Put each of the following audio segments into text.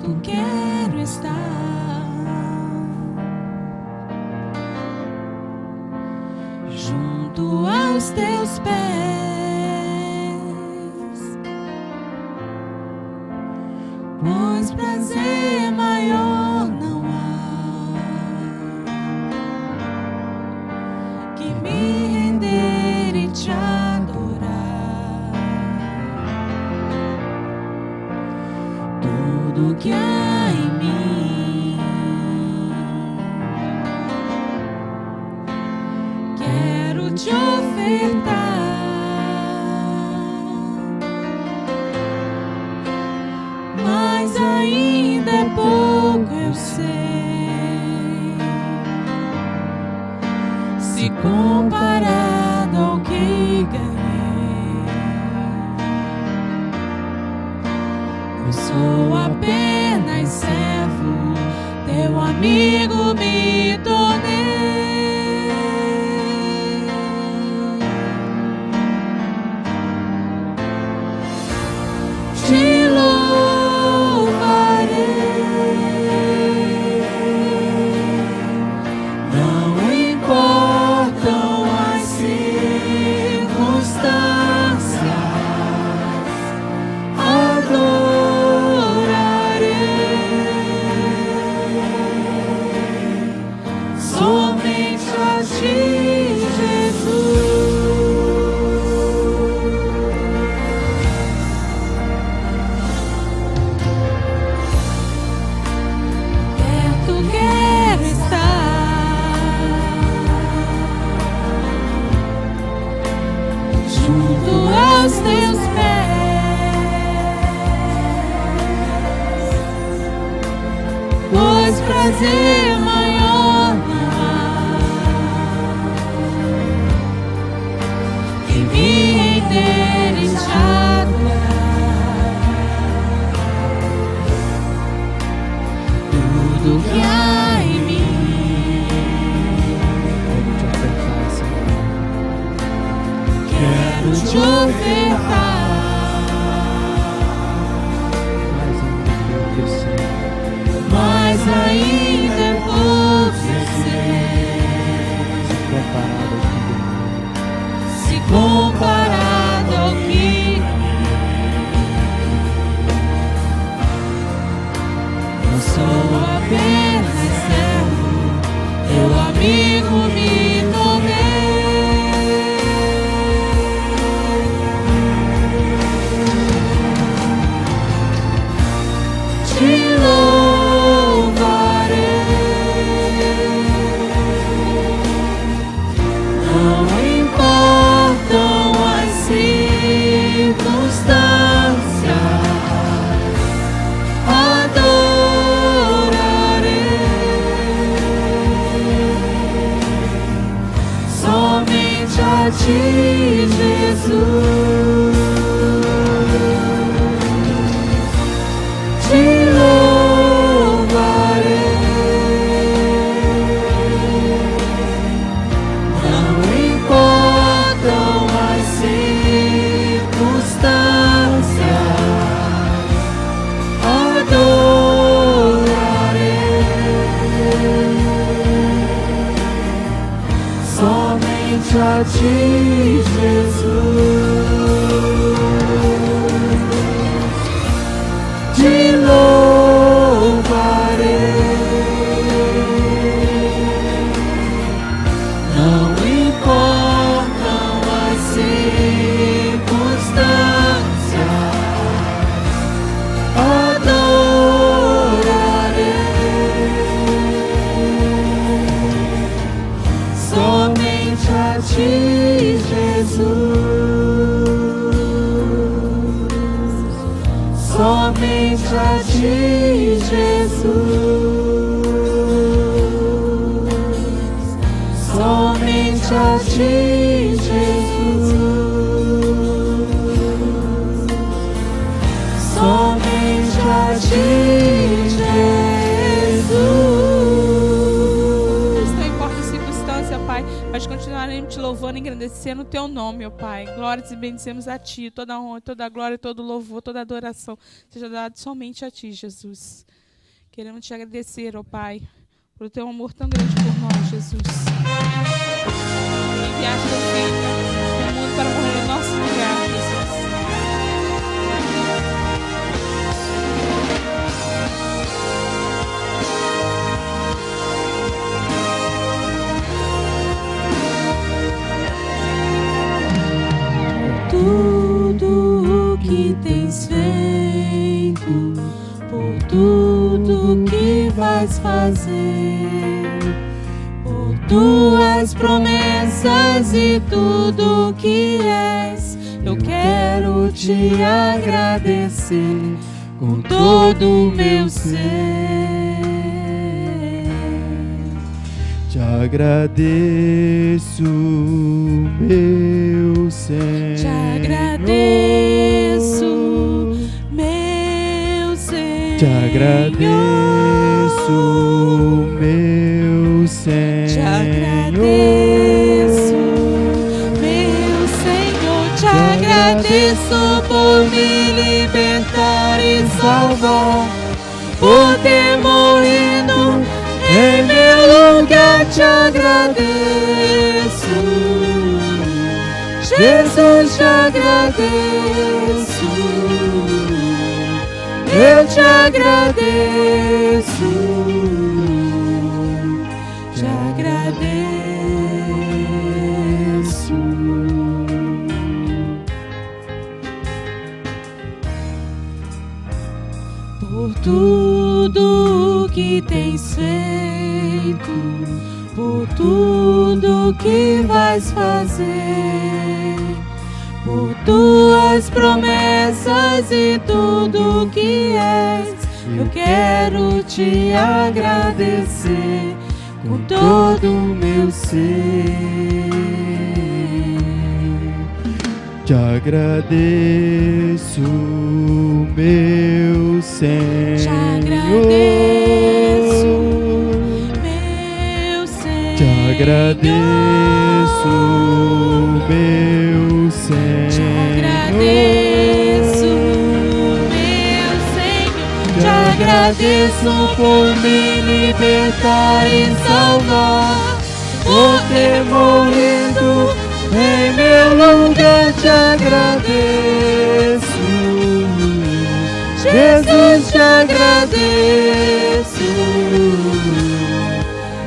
perto quero estar, junto aos teus pés, pois prazer maior não há que me render e te adorar. Tudo que há em mim quero te ofertar, mas ainda é pouco, eu sei, se comparado ao que ganhei. Eu sou apenas servo, teu amigo me tornei. Te louvarei, não importam as circunstâncias, adorarei somente a ti, Jesus. Perto quero estar, junto aos teus pés, pois prazer maior não há que me render e te adorar. Tudo que há em mim quero te ofertar, mas ainda é pouco, eu sei, se comparado ao que eu sou apenas servo, teu amigo me tornei. Te louvarei, não importam as circunstâncias, adorarei somente a ti, Jesus. Te louvarei, não importam as circunstâncias, adorarei somente a ti, Jesus. Te louvarei, não importam as circunstâncias, adorarei somente a ti, Jesus. Somente a ti, Jesus. Somente a ti, Jesus. Somente a ti, Jesus. Não importa a circunstância, Pai, mas continuaremos te louvando e engrandecendo o teu nome, ó Pai. Glórias e bendizemos a ti. Toda a honra, toda a glória, todo o louvor, toda a adoração seja dada somente a ti, Jesus. Queremos te agradecer, ó Pai, pelo teu amor tão grande por nós, Jesus. Enviaste teu filho no mundo para morrer no nosso lugar, Jesus. Tudo o que tens feito, por tudo que vais fazer, por tuas promessas e tudo que és, eu quero te agradecer com todo o meu ser. Te agradeço, meu Senhor. Te agradeço, meu Senhor. Te agradeço, meu Senhor. Te agradeço, meu Senhor. Te agradeço por me libertar e salvar, por ter morrido em meu lugar. Te agradeço, Jesus, te agradeço, eu te agradeço, te agradeço. Por tudo que tens feito, por tudo que vais fazer, por tuas promessas e tudo que és, eu quero te agradecer com todo o meu ser. Te agradeço, meu Senhor. Te agradeço, meu Senhor. Te agradeço, meu Senhor. Te agradeço, meu Senhor. Te agradeço por me libertar e salvar, por ter morrido em meu lugar. Te agradeço, Jesus, te agradeço,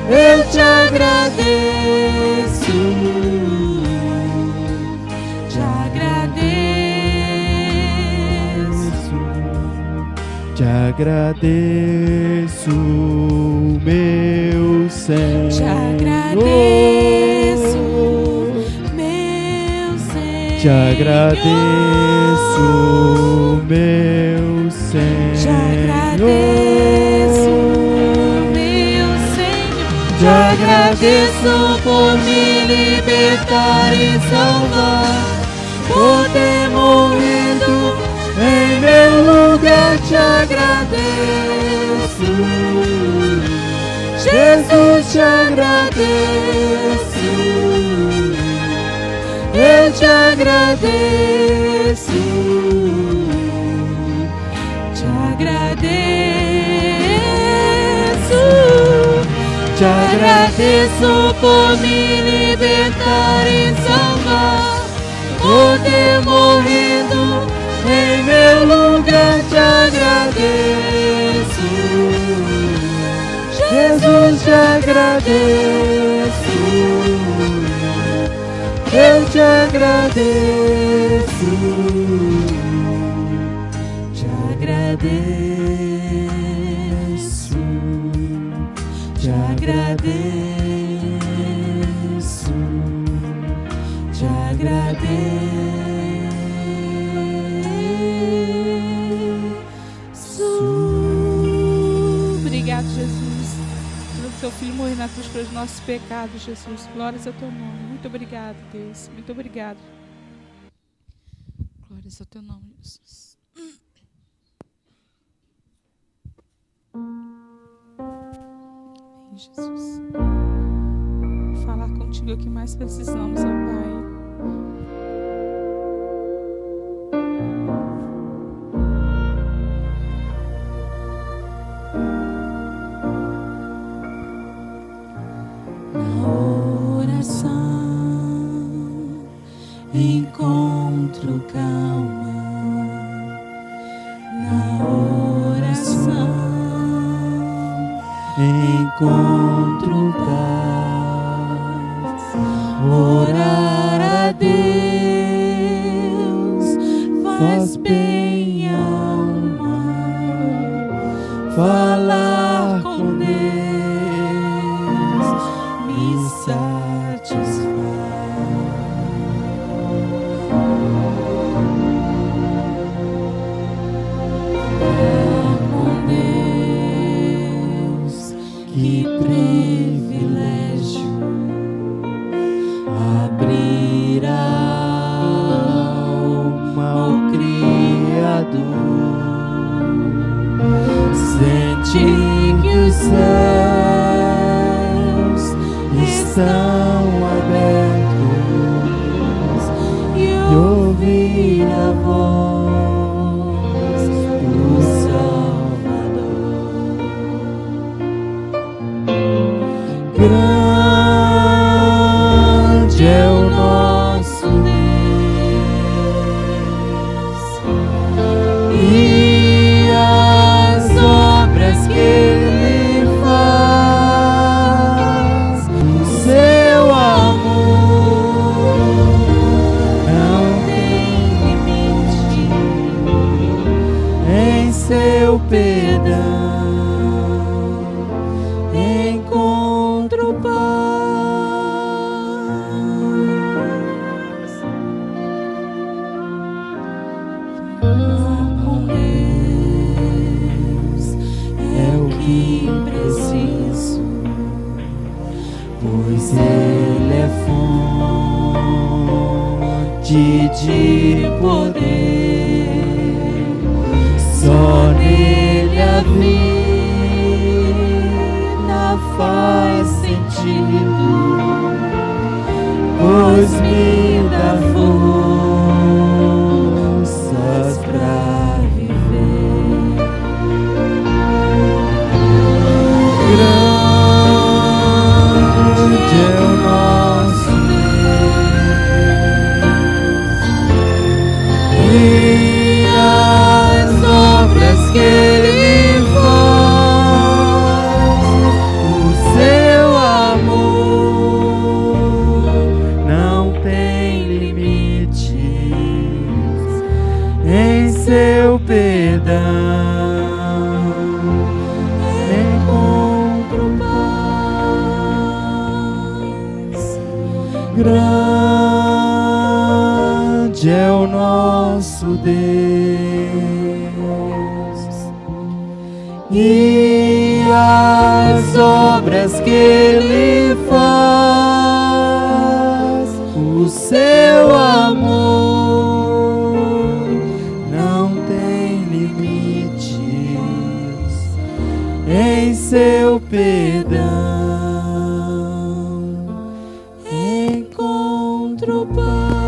eu te agradeço, te agradeço, te agradeço, meu Senhor. te agradeço, meu Senhor. Te agradeço, meu Senhor. Te agradeço, meu Senhor. Te agradeço por me libertar e salvar, por ter morrido em meu lugar. Te agradeço, Jesus, te agradeço, eu te agradeço, te agradeço, te agradeço por me libertar e salvar, por ter morrido em meu lugar. Te agradeço, Jesus, te agradeço, eu te agradeço, te agradeço, te agradeço, te agradeço. Obrigado, Jesus, pelo teu filho morrer na cruz pelos nossos pecados, Jesus. Glórias ao teu nome. Muito obrigado, Deus. Muito obrigado. Glórias ao teu nome, Jesus. Vem, Jesus. Falar contigo é o que mais precisamos, ó Pai. encontro calma na oração, encontro paz, orar a Deus faz bem à alma, falar com Deus me satisfaz. Que privilégio abrir a alma ao Criador, sentir que os céus estão abertos e ouvir a voz do Salvador. Grande é o nosso Deus e as obras que Ele faz, o seu amor não tem limite, em seu perdão encontro paz. Falar com Deus é o que preciso, pois Ele é fonte de poder, só nele a vida faz sentido, pois me dá forças pra viver. Grande é o nosso Deus e as obras que Ele faz, o seu amor não tem limites, em seu perdão encontro paz. Grande é o nosso Deus e as obras que Ele faz, o seu amor não tem limites, em seu perdão encontro paz.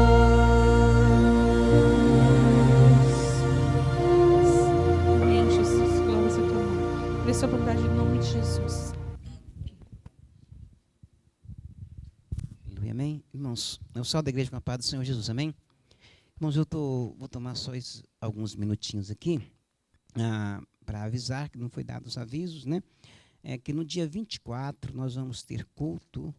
Amém, Jesus. Glória a teu nome. Dê sua vontade em nome de Jesus. Aleluia, amém? Irmãos, é o sal da igreja com a paz do Senhor Jesus, amém? Irmãos, vou tomar só alguns minutinhos aqui para avisar que não foi dado os avisos, né? É que no dia 24 nós vamos ter culto,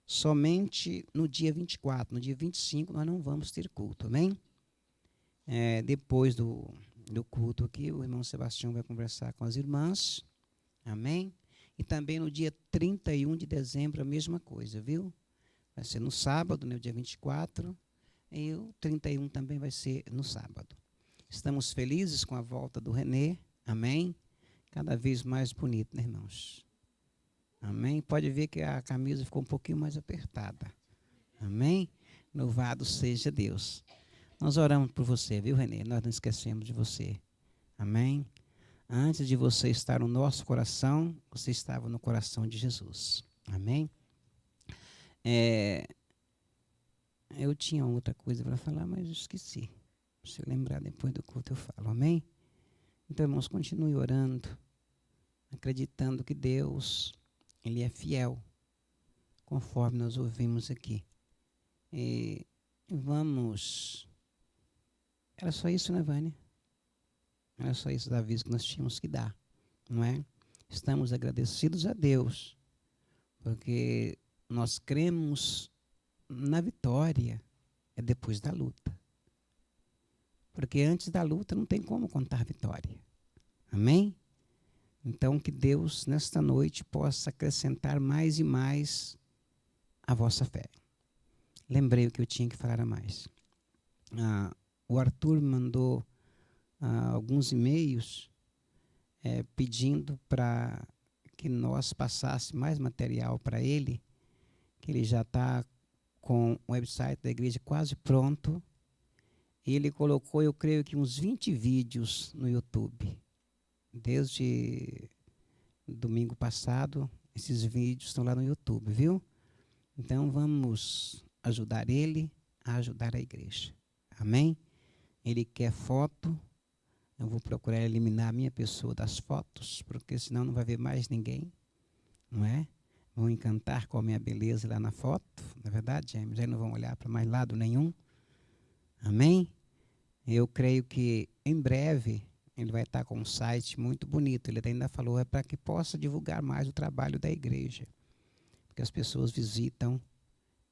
somente no dia 24. No dia 25 nós não vamos ter culto, amém? Depois do culto aqui, o irmão Sebastião vai conversar com as irmãs, amém? E também no dia 31 de dezembro a mesma coisa, viu? Vai ser no sábado, né, o dia 24, e o 31 também vai ser no sábado. Estamos felizes com a volta do Renê, amém? Cada vez mais bonito, né, irmãos? Amém? Pode ver que a camisa ficou um pouquinho mais apertada, amém? Louvado seja Deus. Nós oramos por você, viu, Renê? Nós não esquecemos de você, amém? Antes de você estar no nosso coração, você estava no coração de Jesus, amém? Eu tinha outra coisa para falar, mas eu esqueci. Se eu lembrar depois do culto eu falo, amém? Então, irmãos, continue orando, acreditando que Deus, Ele é fiel, conforme nós ouvimos aqui. vamos... Era só isso, né, Vânia? Era só isso da aviso que nós tínhamos que dar, não é? Estamos agradecidos a Deus, porque nós cremos na vitória é depois da luta. Porque antes da luta não tem como contar vitória. Amém? Então que Deus, nesta noite, possa acrescentar mais e mais a vossa fé. Lembrei o que eu tinha que falar a mais. O Arthur mandou alguns e-mails pedindo para que nós passássemos mais material para ele, que ele já está com o website da igreja quase pronto. E ele colocou, eu creio que uns 20 vídeos no YouTube. Desde domingo passado, esses vídeos estão lá no YouTube, viu? Então vamos ajudar ele a ajudar a igreja. Amém? Ele quer foto. Eu vou procurar eliminar a minha pessoa das fotos, porque senão não vai ver mais ninguém, não é? Vão encantar com a minha beleza lá na foto, não é verdade, James? Aí não vão olhar para mais lado nenhum. Amém? Eu creio que em breve ele vai estar com um site muito bonito. Ele ainda falou, é para que possa divulgar mais o trabalho da igreja. Porque as pessoas visitam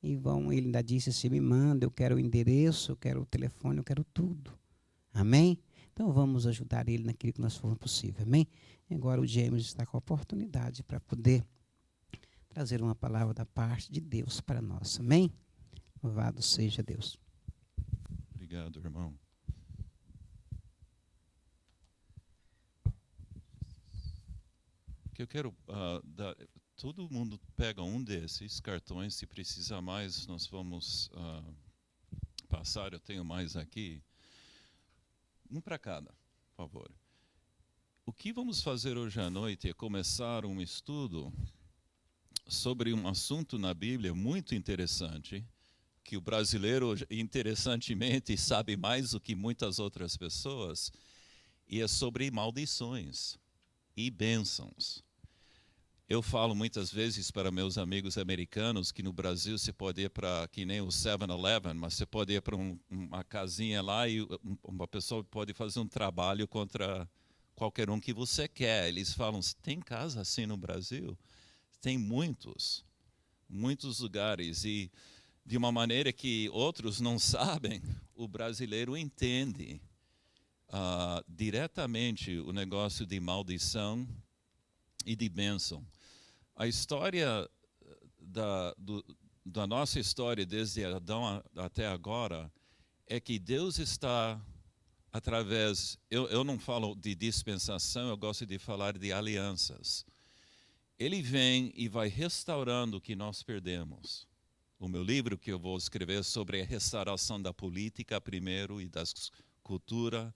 e vão, ele ainda disse assim, me manda, eu quero o endereço, eu quero o telefone, eu quero tudo. Amém? Então vamos ajudar ele naquilo que nós for possível. Amém? E agora o James está com a oportunidade para poder trazer uma palavra da parte de Deus para nós. Amém? Louvado seja Deus. Obrigado, irmão. Que eu quero dar, todo mundo pega um desses cartões, se precisar mais nós vamos passar, eu tenho mais aqui. Um para cada, por favor. O que vamos fazer hoje à noite é começar um estudo sobre um assunto na Bíblia muito interessante, que o brasileiro, interessantemente, sabe mais do que muitas outras pessoas, e é sobre maldições e bênçãos. Eu falo muitas vezes para meus amigos americanos que no Brasil você pode ir para, que nem o 7-Eleven, mas você pode ir para uma casinha lá e uma pessoa pode fazer um trabalho contra qualquer um que você quer. Eles falam, tem casa assim no Brasil? Tem muitos lugares. E de uma maneira que outros não sabem, o brasileiro entende diretamente o negócio de maldição e de bênção. A história da nossa história, desde Adão até agora, é que Deus está através... Eu não falo de dispensação, eu gosto de falar de alianças. Ele vem e vai restaurando o que nós perdemos. O meu livro que eu vou escrever sobre a restauração da política primeiro e da cultura.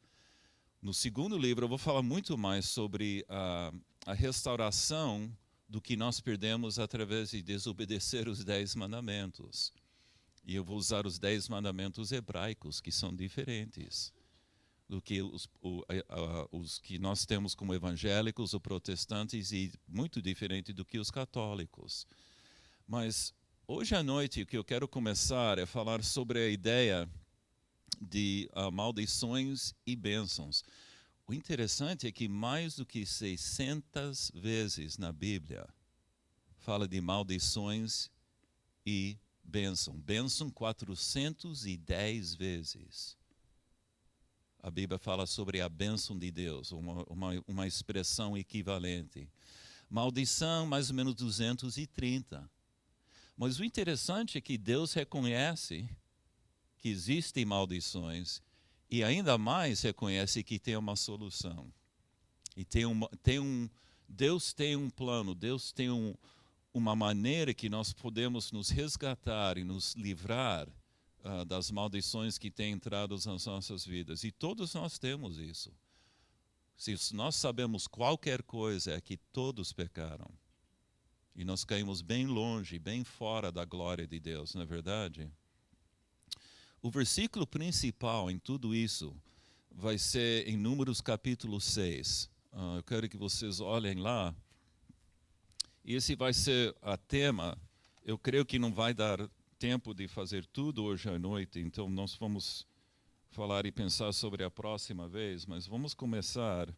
No segundo livro eu vou falar muito mais sobre a restauração do que nós perdemos através de desobedecer os 10 mandamentos. E eu vou usar os 10 mandamentos hebraicos, que são diferentes do que os que nós temos como evangélicos ou protestantes, e muito diferente do que os católicos. Mas hoje à noite o que eu quero começar é falar sobre a ideia de maldições e bênçãos. O interessante é que mais do que 600 vezes na Bíblia fala de maldições e bênção. Bênção 410 vezes. A Bíblia fala sobre a bênção de Deus, uma expressão equivalente. Maldição, mais ou menos 230. Mas o interessante é que Deus reconhece que existem maldições e ainda mais reconhece que tem uma solução. E Deus tem um plano, Deus tem uma maneira que nós podemos nos resgatar e nos livrar das maldições que têm entrado nas nossas vidas. E todos nós temos isso. Se nós sabemos qualquer coisa, é que todos pecaram. E nós caímos bem longe, bem fora da glória de Deus, não é verdade? O versículo principal em tudo isso vai ser em Números capítulo 6. Eu quero que vocês olhem lá. E esse vai ser a tema. Eu creio que não vai dar tempo de fazer tudo hoje à noite, então nós vamos falar e pensar sobre a próxima vez, mas vamos começar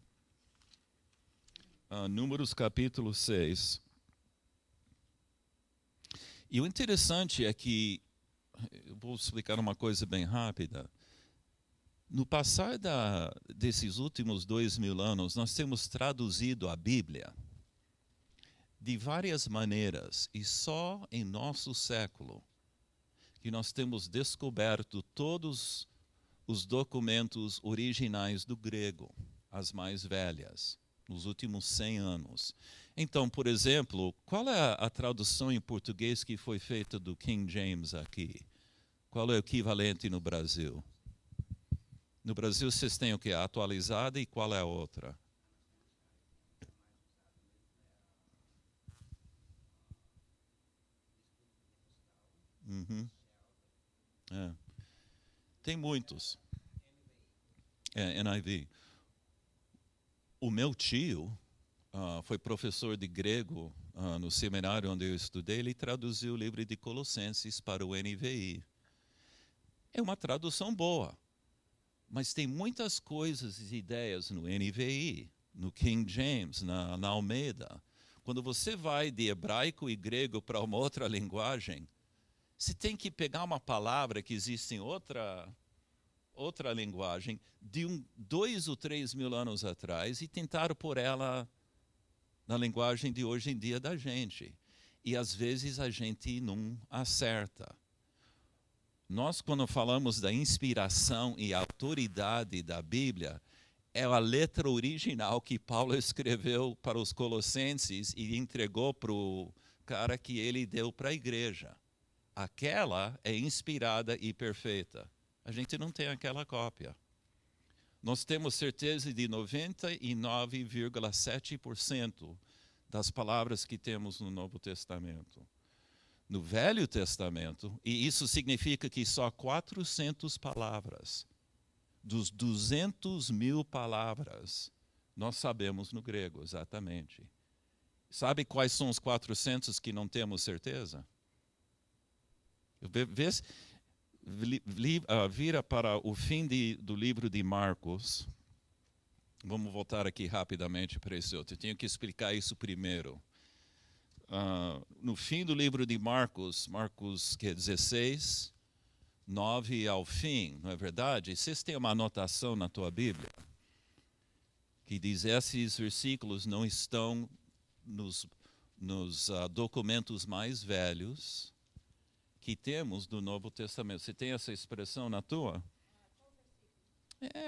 Números capítulo 6. E o interessante é que, eu vou explicar uma coisa bem rápida. No passar desses últimos 2000 anos, nós temos traduzido a Bíblia de várias maneiras, e só em nosso século que nós temos descoberto todos os documentos originais do grego, as mais velhas, nos últimos 100 anos. Então, por exemplo, qual é a tradução em português que foi feita do King James aqui? Qual é o equivalente no Brasil? No Brasil vocês têm o que? A atualizada, e qual é a outra? Uhum. É. Tem muitos. NIV. O meu tio foi professor de grego no seminário onde eu estudei. Ele traduziu o livro de Colossenses para o NVI. É uma tradução boa, mas tem muitas coisas e ideias no NVI, no King James, na Almeida. Quando você vai de hebraico e grego para uma outra linguagem, você tem que pegar uma palavra que existe em outra linguagem de 2 ou 3 mil anos atrás e tentar pôr ela na linguagem de hoje em dia da gente. E às vezes a gente não acerta. Nós, quando falamos da inspiração e autoridade da Bíblia, é a letra original que Paulo escreveu para os Colossenses e entregou para o cara que ele deu para a igreja. Aquela é inspirada e perfeita. A gente não tem aquela cópia. Nós temos certeza de 99,7% das palavras que temos no Novo Testamento. No Velho Testamento, e isso significa que só 400 palavras, dos 200.000 palavras, nós sabemos no grego, exatamente. Sabe quais são os 400 que não temos certeza? Vira para o fim do livro de Marcos. Vamos voltar aqui rapidamente para esse outro. Eu tenho que explicar isso primeiro. No fim do livro de Marcos, 16, 9 ao fim, não é verdade? Vocês têm uma anotação na tua Bíblia que diz: esses versículos não estão nos documentos mais velhos que temos do Novo Testamento. Você tem essa expressão na tua?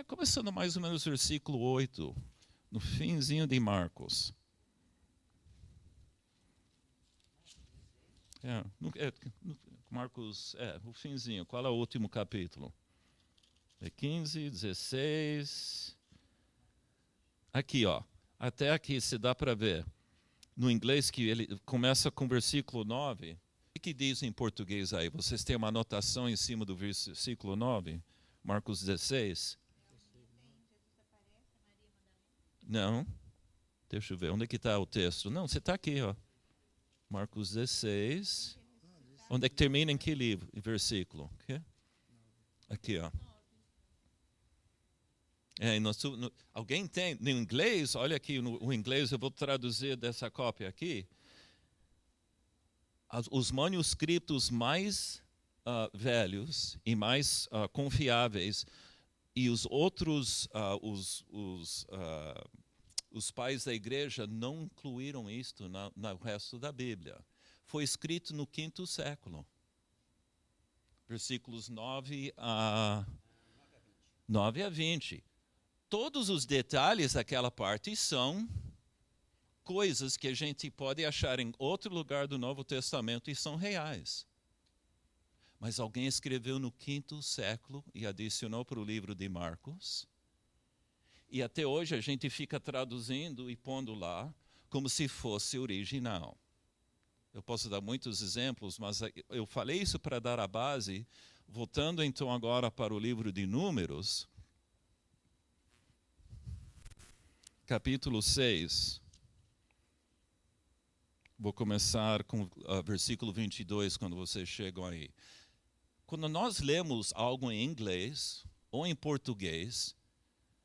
Começando mais ou menos no versículo 8, no finzinho de Marcos. Marcos, o finzinho. Qual é o último capítulo? 15, 16. Aqui, ó. Até aqui se dá para ver. No inglês, que ele começa com versículo 9. O que diz em português aí? Vocês têm uma anotação em cima do versículo 9? Marcos 16? Não. Deixa eu ver. Onde é que está o texto? Não, você está aqui, ó. Marcos 16. Onde é que termina? Em que livro? Versículo? Aqui, ó. Alguém tem? No inglês, olha aqui, no inglês eu vou traduzir dessa cópia aqui. Os manuscritos mais velhos e mais confiáveis, e os outros, os pais da igreja não incluíram isto no resto da Bíblia. Foi escrito no 5º século. Versículos 9 a 20. Todos os detalhes daquela parte são coisas que a gente pode achar em outro lugar do Novo Testamento e são reais. Mas alguém escreveu no 5º século e adicionou para o livro de Marcos. E até hoje a gente fica traduzindo e pondo lá como se fosse original. Eu posso dar muitos exemplos, mas eu falei isso para dar a base. Voltando então agora para o livro de Números, capítulo 6. Vou começar com versículo 22, quando vocês chegam aí. Quando nós lemos algo em inglês ou em português,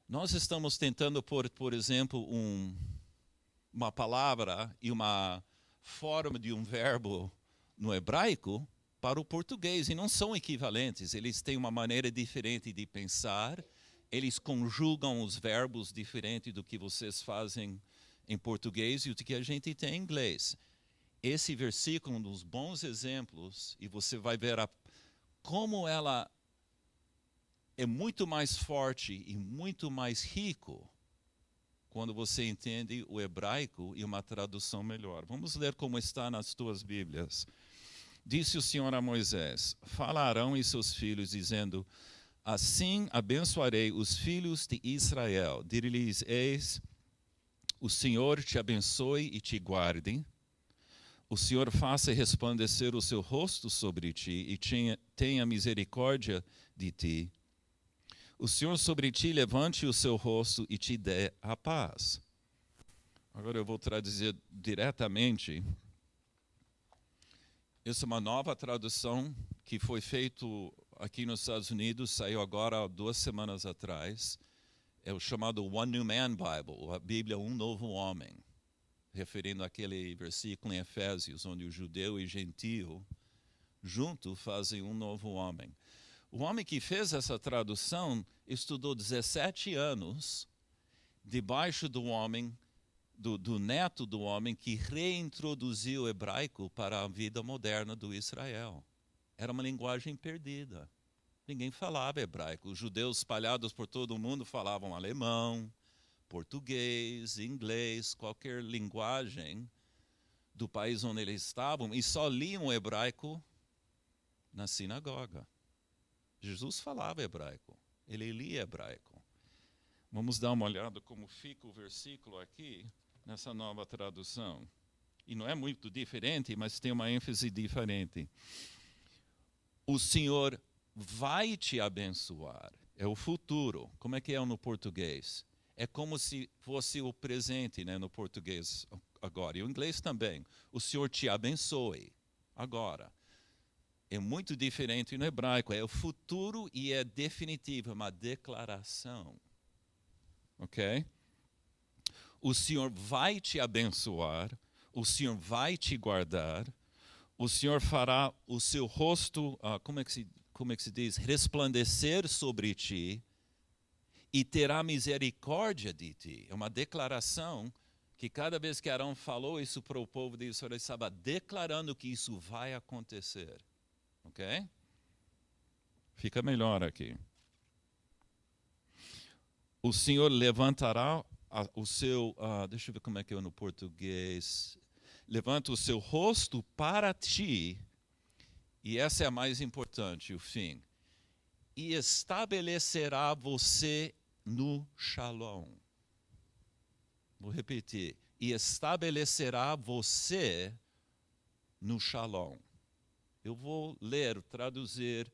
nós estamos tentando pôr, por exemplo, uma palavra e uma forma de um verbo no hebraico para o português, e não são equivalentes. Eles têm uma maneira diferente de pensar, eles conjugam os verbos diferente do que vocês fazem em português e do que a gente tem em inglês. Esse versículo é um dos bons exemplos, e você vai ver como ela é muito mais forte e muito mais rico quando você entende o hebraico e uma tradução melhor. Vamos ler como está nas tuas Bíblias. Disse o Senhor a Moisés: fala a Arão e seus filhos, dizendo: assim abençoarei os filhos de Israel. Dir-lhes: eis, o Senhor te abençoe e te guarde. O Senhor faça resplandecer o seu rosto sobre ti e tenha misericórdia de ti. O Senhor sobre ti levante o seu rosto e te dê a paz. Agora eu vou traduzir diretamente. Essa é uma nova tradução que foi feita aqui nos Estados Unidos, saiu agora há 2 semanas atrás. É o chamado One New Man Bible, a Bíblia Um Novo Homem, referindo àquele versículo em Efésios, onde o judeu e gentio junto fazem um novo homem. O homem que fez essa tradução estudou 17 anos debaixo do homem, do neto do homem que reintroduziu o hebraico para a vida moderna do Israel. Era uma linguagem perdida. Ninguém falava hebraico. Os judeus espalhados por todo o mundo falavam alemão, português, inglês, qualquer linguagem do país onde eles estavam, e só liam o hebraico na sinagoga. Jesus falava hebraico, ele lia hebraico. Vamos dar uma olhada como fica o versículo aqui, nessa nova tradução. E não é muito diferente, mas tem uma ênfase diferente. O Senhor vai te abençoar. É o futuro. Como é que é no português? É como se fosse o presente, né, no português agora. E o inglês também. O Senhor te abençoe agora. É muito diferente no hebraico. É o futuro e é definitivo, é uma declaração. Ok? O Senhor vai te abençoar, o Senhor vai te guardar, o Senhor fará o seu rosto, como é que se diz? Resplandecer sobre ti e terá misericórdia de ti. É uma declaração que cada vez que Arão falou isso para o povo de Israel, ele estava declarando que isso vai acontecer. Ok? Fica melhor aqui. O Senhor levantará o seu, deixa eu ver como é que é no português. Levanta o seu rosto para ti, e essa é a mais importante, o fim. E estabelecerá você no Shalom. Vou repetir. E estabelecerá você no Shalom. Eu vou ler, traduzir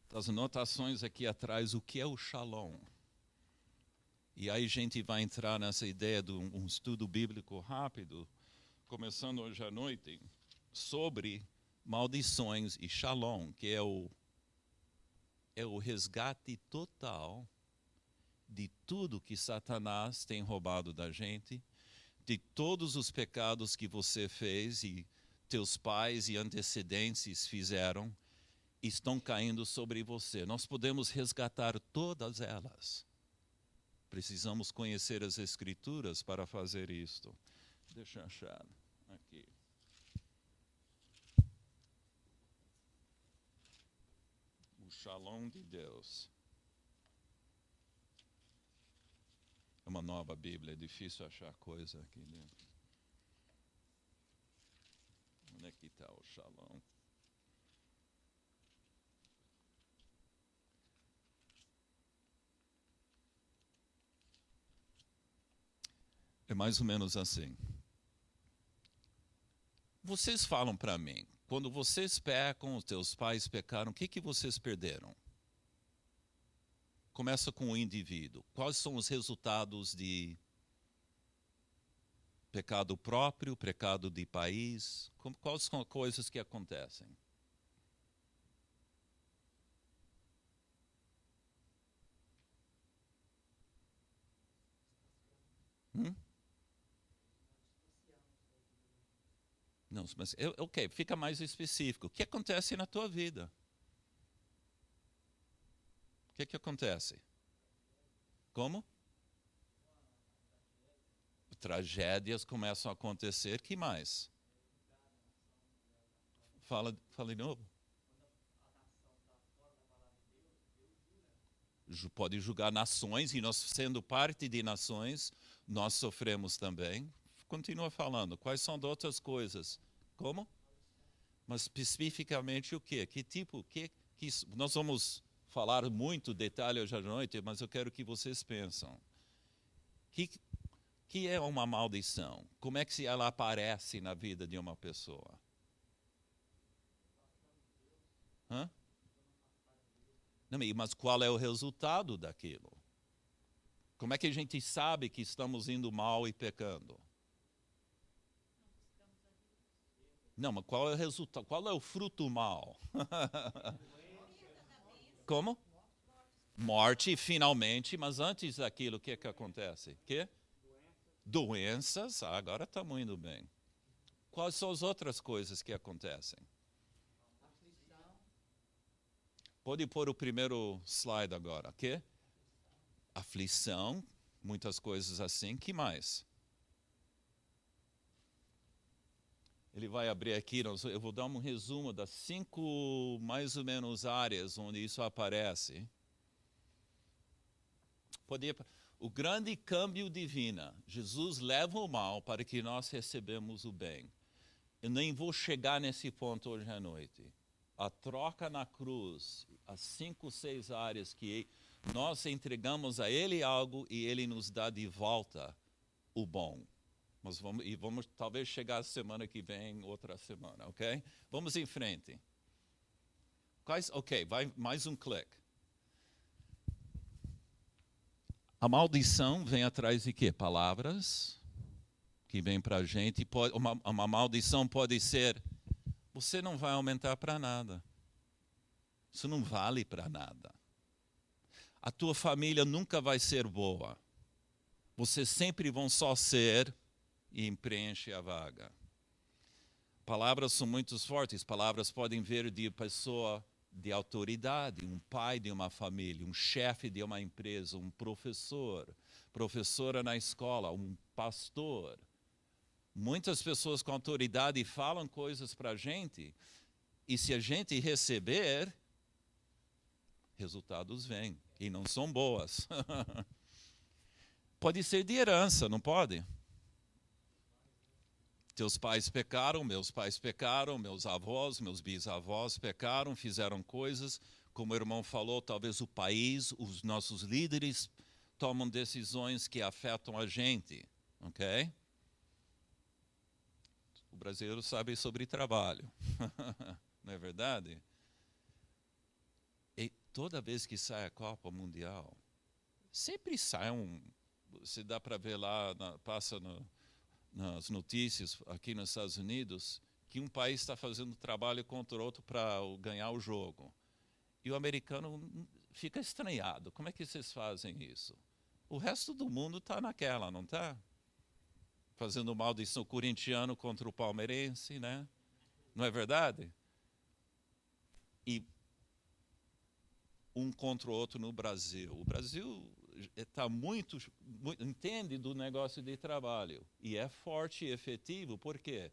das anotações aqui atrás o que é o Shalom. E aí a gente vai entrar nessa ideia de um estudo bíblico rápido, começando hoje à noite, sobre maldições e Shalom, que é o resgate total de tudo que Satanás tem roubado da gente, de todos os pecados que você fez e teus pais e antecedentes fizeram, estão caindo sobre você. Nós podemos resgatar todas elas. Precisamos conhecer as Escrituras para fazer isto. Deixa eu achar aqui. O Shalom de Deus. É uma nova Bíblia, é difícil achar coisa aqui dentro. Onde é que está o Shalom? É mais ou menos assim. Vocês falam para mim, quando vocês pecam, os teus pais pecaram, o que vocês perderam? Começa com o indivíduo. Quais são os resultados de Pecado próprio, pecado de país. Quais são as coisas que acontecem? Não, mas ok, fica mais específico. O que acontece na tua vida? O que acontece? Como? Tragédias começam a acontecer. Que mais? Fala de novo. Pode julgar nações, e nós, sendo parte de nações, nós sofremos também. Continua falando. Quais são as outras coisas? Como? Mas especificamente o quê? Que tipo? Nós vamos falar muito detalhe hoje à noite, mas eu quero que vocês pensem. Que é uma maldição? Como é que ela aparece na vida de uma pessoa? Hã? Não, mas qual é o resultado daquilo? Como é que a gente sabe que estamos indo mal e pecando? Não, mas qual é o resultado? Qual é o fruto mal? Como? Morte, finalmente, mas antes daquilo, o que acontece? Que? Doenças, agora estamos indo bem. Quais são as outras coisas que acontecem? Pode pôr o primeiro slide agora, que? Aflição, muitas coisas assim. Que mais? Ele vai abrir aqui, eu vou dar um resumo das 5, mais ou menos, áreas onde isso aparece. O grande câmbio divino. Jesus leva o mal para que nós recebamos o bem. Eu nem vou chegar nesse ponto hoje à noite. A troca na cruz, as 5, 6 áreas que nós entregamos a Ele algo e Ele nos dá de volta o bom. Mas vamos talvez chegar semana que vem, outra semana, ok? Vamos em frente. Ok, vai mais um clique. A maldição vem atrás de quê? Palavras que vêm para a gente. Uma maldição pode ser: você não vai aumentar para nada. Isso não vale para nada. A tua família nunca vai ser boa. Vocês sempre vão só ser, e preenche a vaga. Palavras são muito fortes. Palavras podem vir de pessoa de autoridade, um pai de uma família, um chefe de uma empresa, um professor, professora na escola, um pastor. Muitas pessoas com autoridade falam coisas para a gente, e se a gente receber, resultados vêm, e não são boas. Pode ser de herança, não pode? Teus pais pecaram, meus avós, meus bisavós pecaram, fizeram coisas, como o irmão falou, talvez o país, os nossos líderes tomam decisões que afetam a gente, ok? O brasileiro sabe sobre trabalho, não é verdade? E toda vez que sai a Copa Mundial, sempre sai se dá para ver lá, passa nas notícias aqui nos Estados Unidos, que um país está fazendo trabalho contra o outro para ganhar o jogo. E o americano fica estranhado. Como é que vocês fazem isso? O resto do mundo está naquela, não está? Fazendo maldição corintiano contra o palmeirense, né? Não é verdade? E um contra o outro no Brasil. O Brasil está muito entende do negócio de trabalho e é forte e efetivo, porque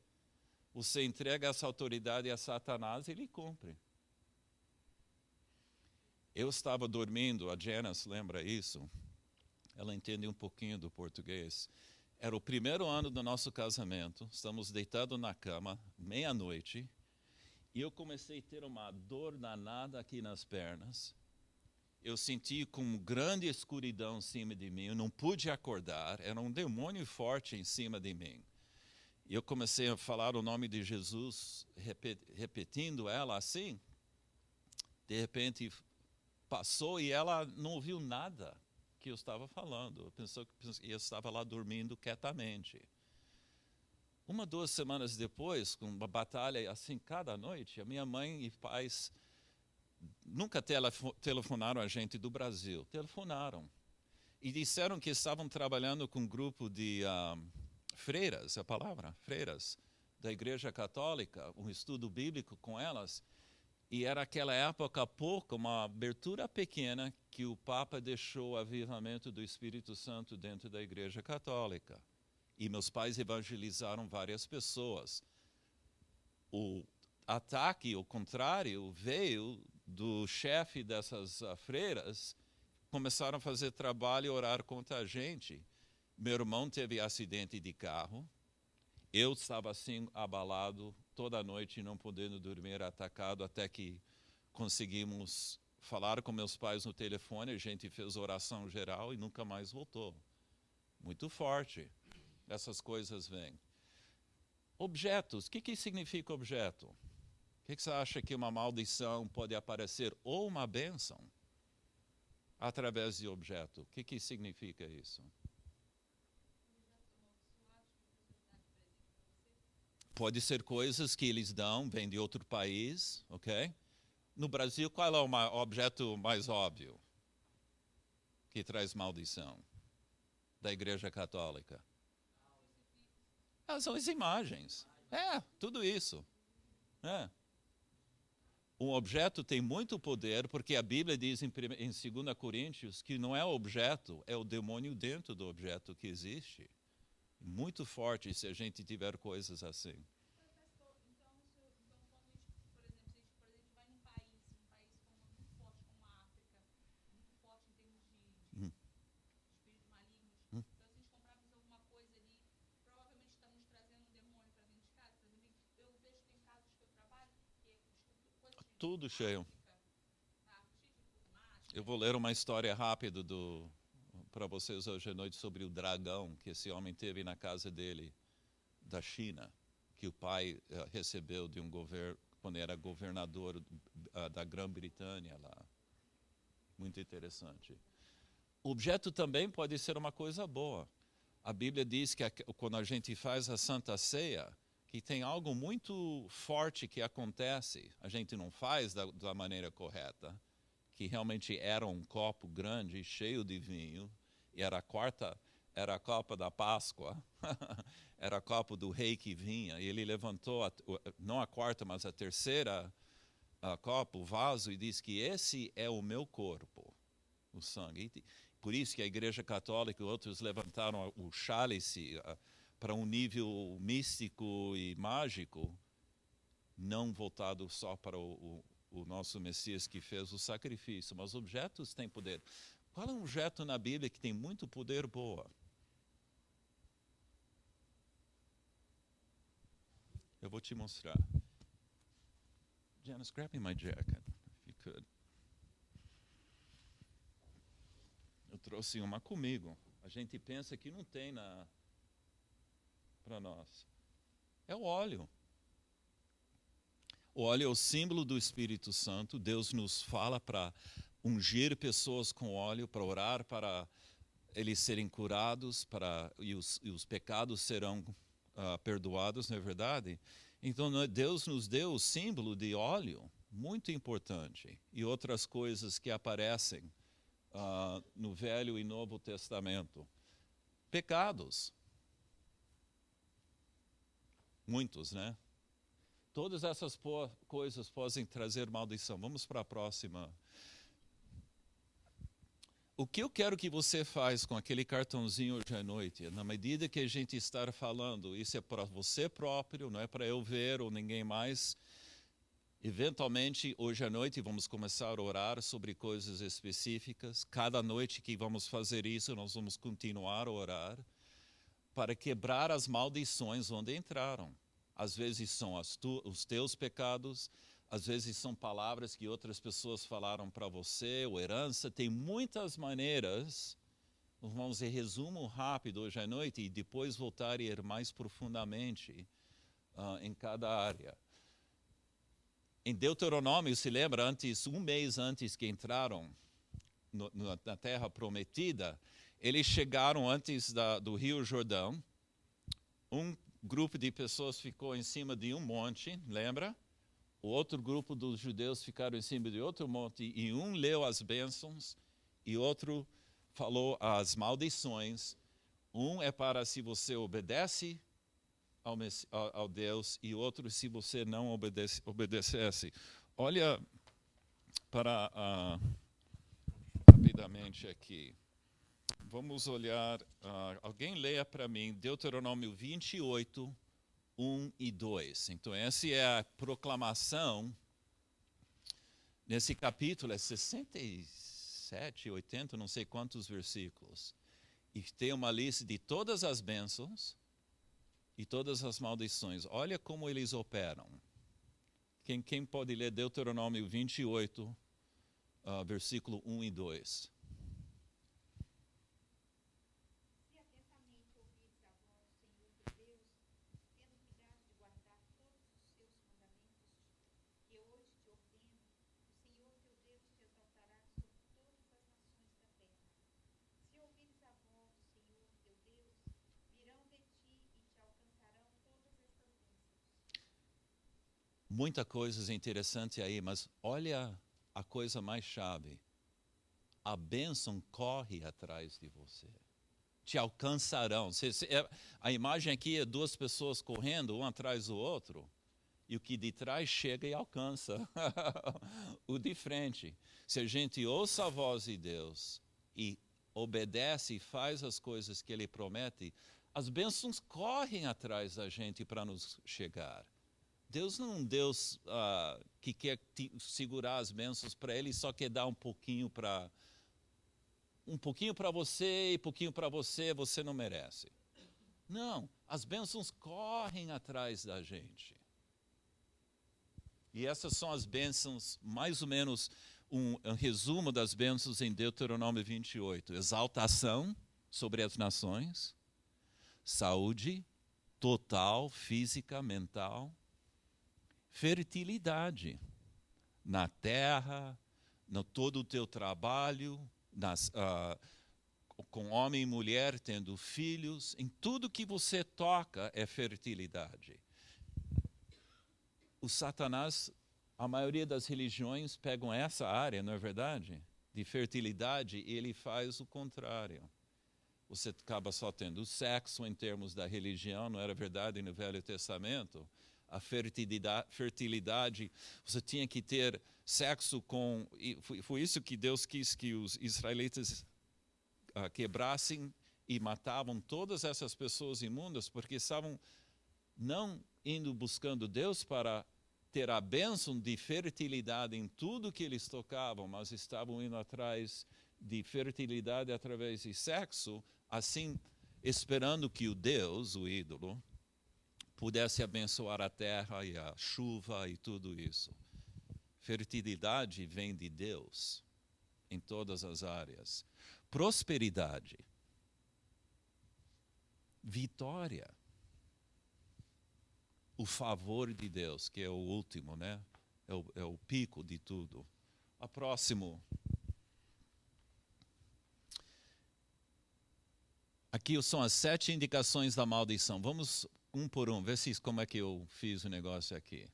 você entrega essa autoridade a Satanás e ele cumpre. Eu estava dormindo, a Janice lembra isso, ela entende um pouquinho do português. Era o primeiro ano do nosso casamento, estamos deitados na cama, meia-noite, e eu comecei a ter uma dor danada aqui nas pernas. Eu senti com grande escuridão em cima de mim, eu não pude acordar, era um demônio forte em cima de mim. E eu comecei a falar o nome de Jesus, repetindo ela assim. De repente passou e ela não ouviu nada que eu estava falando. Pensou que eu estava lá dormindo quietamente. 2 semanas depois, com uma batalha assim cada noite, a minha mãe e pais nunca telefonaram a gente do Brasil. Telefonaram. E disseram que estavam trabalhando com um grupo de freiras, a palavra, freiras, da Igreja Católica, um estudo bíblico com elas. E era aquela época, pouco, uma abertura pequena, que o Papa deixou o avivamento do Espírito Santo dentro da Igreja Católica. E meus pais evangelizaram várias pessoas. O ataque, o contrário, veio do chefe dessas freiras. Começaram a fazer trabalho e orar contra a gente. Meu irmão teve acidente de carro. Eu estava assim, abalado, toda noite, não podendo dormir, atacado, até que conseguimos falar com meus pais no telefone. A gente fez oração geral e nunca mais voltou. Muito forte. Essas coisas vêm. Objetos. O que significa objeto? O que você acha que uma maldição pode aparecer ou uma bênção através de objeto? O que significa isso? Pode ser coisas que eles dão, vêm de outro país, ok? No Brasil, qual é o objeto mais óbvio que traz maldição da Igreja Católica? São as imagens. Tudo isso. Um objeto tem muito poder, porque a Bíblia diz em 2 Coríntios que não é o objeto, é o demônio dentro do objeto que existe. Muito forte se a gente tiver coisas assim. Tudo cheio. Eu vou ler uma história rápida para vocês hoje à noite sobre o dragão que esse homem teve na casa dele, da China, que o pai recebeu de um governo, quando era governador da Grã-Bretanha lá. Muito interessante. O objeto também pode ser uma coisa boa. A Bíblia diz que quando a gente faz a Santa Ceia, que tem algo muito forte que acontece, a gente não faz da maneira correta, que realmente era um copo grande, cheio de vinho, e era a copa da Páscoa, era a copa do rei que vinha, e ele levantou, não a quarta, mas a terceira copa, o vaso, e disse que esse é o meu corpo, o sangue. Por isso que a Igreja Católica e outros levantaram o cálice para um nível místico e mágico, não voltado só para o nosso Messias que fez o sacrifício, mas objetos têm poder. Qual é um objeto na Bíblia que tem muito poder boa? Eu vou te mostrar. Janice, grab me my jacket, if you could. Eu trouxe uma comigo. A gente pensa que não tem para nós. É o óleo. O óleo é o símbolo do Espírito Santo. Deus nos fala para ungir pessoas com óleo, para orar para eles serem curados, e os pecados serão perdoados, não é verdade? Então Deus nos deu o símbolo de óleo, muito importante, e outras coisas que aparecem no Velho e Novo Testamento. Pecados. Muitos, né? Todas essas coisas podem trazer maldição. Vamos para a próxima. O que eu quero que você faz com aquele cartãozinho hoje à noite, na medida que a gente está falando, isso é para você próprio, não é para eu ver ou ninguém mais. Eventualmente, hoje à noite, vamos começar a orar sobre coisas específicas. Cada noite que vamos fazer isso, nós vamos continuar a orar para quebrar as maldições onde entraram. Às vezes são os teus pecados, às vezes são palavras que outras pessoas falaram para você, ou herança. Tem muitas maneiras. Vamos em resumo rápido hoje à noite e depois voltar a ir mais profundamente em cada área. Em Deuteronômio, se lembra, um mês antes que entraram na Terra Prometida, eles chegaram antes do Rio Jordão. grupo de pessoas ficou em cima de um monte, lembra? O outro grupo dos judeus ficaram em cima de outro monte, e um leu as bênçãos, e outro falou as maldições. Um é para se você obedece ao Deus, e outro se você não obedecesse. Olha para rapidamente aqui. Vamos olhar, alguém leia para mim Deuteronômio 28, 1 e 2. Então, essa é a proclamação. Nesse capítulo é 67, 80, não sei quantos versículos. E tem uma lista de todas as bênçãos e todas as maldições. Olha como eles operam. Quem pode ler Deuteronômio 28, versículo 1 e 2? Muita coisa interessante aí, mas olha a coisa mais chave. A bênção corre atrás de você. Te alcançarão. A imagem aqui é duas pessoas correndo, um atrás do outro, e o que de trás chega e alcança o de frente. Se a gente ouça a voz de Deus e obedece e faz as coisas que Ele promete, as bênçãos correm atrás da gente para nos chegar. Deus não é um Deus que quer segurar as bênçãos para Ele e só quer dar um pouquinho para você e pouquinho para você, você não merece. Não, as bênçãos correm atrás da gente. E essas são as bênçãos, mais ou menos um resumo das bênçãos em Deuteronômio 28. Exaltação sobre as nações, saúde total, física, mental, fertilidade na terra, no todo o teu trabalho, com homem e mulher tendo filhos, em tudo que você toca é fertilidade. O Satanás, a maioria das religiões pegam essa área, não é verdade? De fertilidade, e ele faz o contrário. Você acaba só tendo sexo em termos da religião, não era verdade no Velho Testamento? A fertilidade, você tinha que ter sexo com... Foi isso que Deus quis que os israelitas quebrassem e matavam todas essas pessoas imundas, porque estavam não indo buscando Deus para ter a bênção de fertilidade em tudo que eles tocavam, mas estavam indo atrás de fertilidade através de sexo, assim esperando que o Deus, o ídolo, pudesse abençoar a terra e a chuva e tudo isso. Fertilidade vem de Deus em todas as áreas. Prosperidade. Vitória. O favor de Deus, que é o último, né? É o pico de tudo. A próximo. Aqui são as 7 indicações da maldição. Vamos um por um, ver como é que eu fiz o negócio aqui.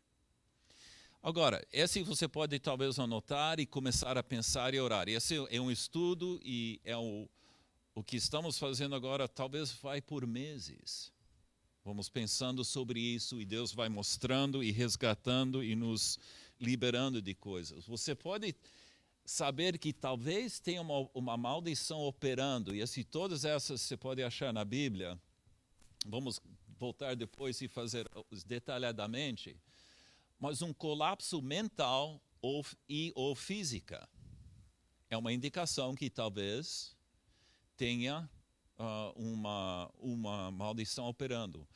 Agora, esse você pode talvez anotar e começar a pensar e orar. Esse é um estudo e é o que estamos fazendo agora, talvez vai por meses. Vamos pensando sobre isso e Deus vai mostrando e resgatando e nos liberando de coisas. Você pode saber que talvez tenha uma maldição operando, e todas essas você pode achar na Bíblia. Vamos voltar depois e fazer detalhadamente, mas um colapso mental ou física é uma indicação que talvez tenha uma maldição operando.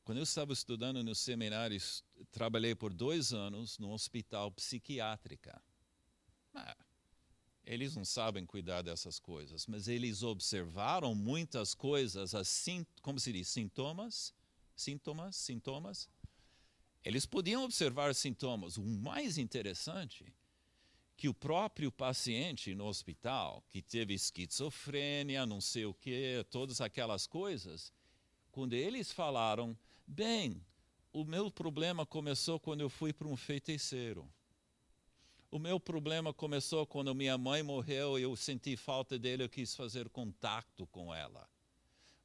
Quando eu estava estudando no seminário, trabalhei por 2 anos no hospital psiquiátrico. Eles não sabem cuidar dessas coisas, mas eles observaram muitas coisas, assim, como se diz, sintomas. Eles podiam observar sintomas. O mais interessante, que o próprio paciente no hospital, que teve esquizofrênia, não sei o quê, todas aquelas coisas, Quando eles falaram, bem, o meu problema começou quando eu fui para um feiticeiro. O meu problema começou quando minha mãe morreu e eu senti falta dele, eu quis fazer contato com ela.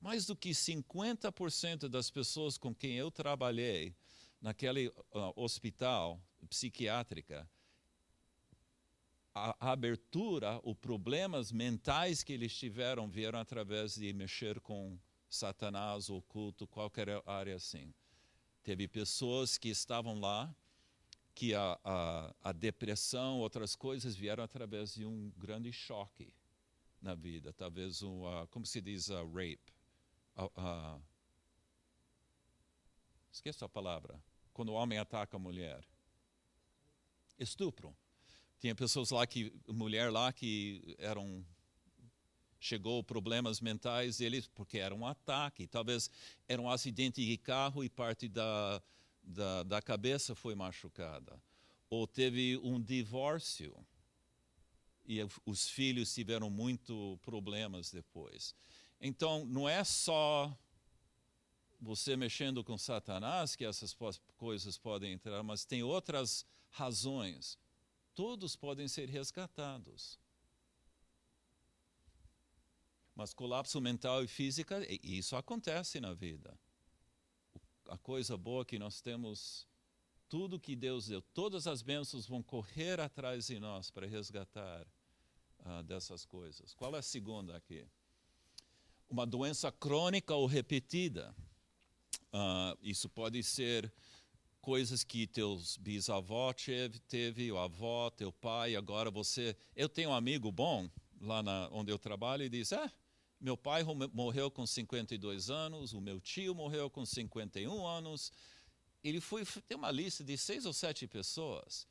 Mais do que 50% das pessoas com quem eu trabalhei naquele hospital psiquiátrica, a abertura, os problemas mentais que eles tiveram vieram através de mexer com Satanás, oculto, qualquer área assim. Teve pessoas que estavam lá, que a depressão, outras coisas vieram através de um grande choque na vida. Talvez como se diz, rape. Esqueço a palavra. Quando o homem ataca a mulher. Estupro. Tinha pessoas lá mulher lá que chegou problemas mentais deles porque era um ataque. Talvez era um acidente de carro e parte da cabeça foi machucada. Ou teve um divórcio e os filhos tiveram muito problemas depois. Então, não é só você mexendo com Satanás que essas coisas podem entrar, mas tem outras razões. Todos podem ser resgatados. Mas colapso mental e física, isso acontece na vida. A coisa boa é que nós temos tudo que Deus deu, todas as bênçãos vão correr atrás de nós para resgatar dessas coisas. Qual é a segunda aqui? Uma doença crônica ou repetida. Isso pode ser coisas que teus bisavós teve, o avó, teu pai, agora você... Eu tenho um amigo bom, lá onde eu trabalho, e diz, meu pai morreu com 52 anos, o meu tio morreu com 51 anos. Ele tem uma lista de 6 ou 7 pessoas.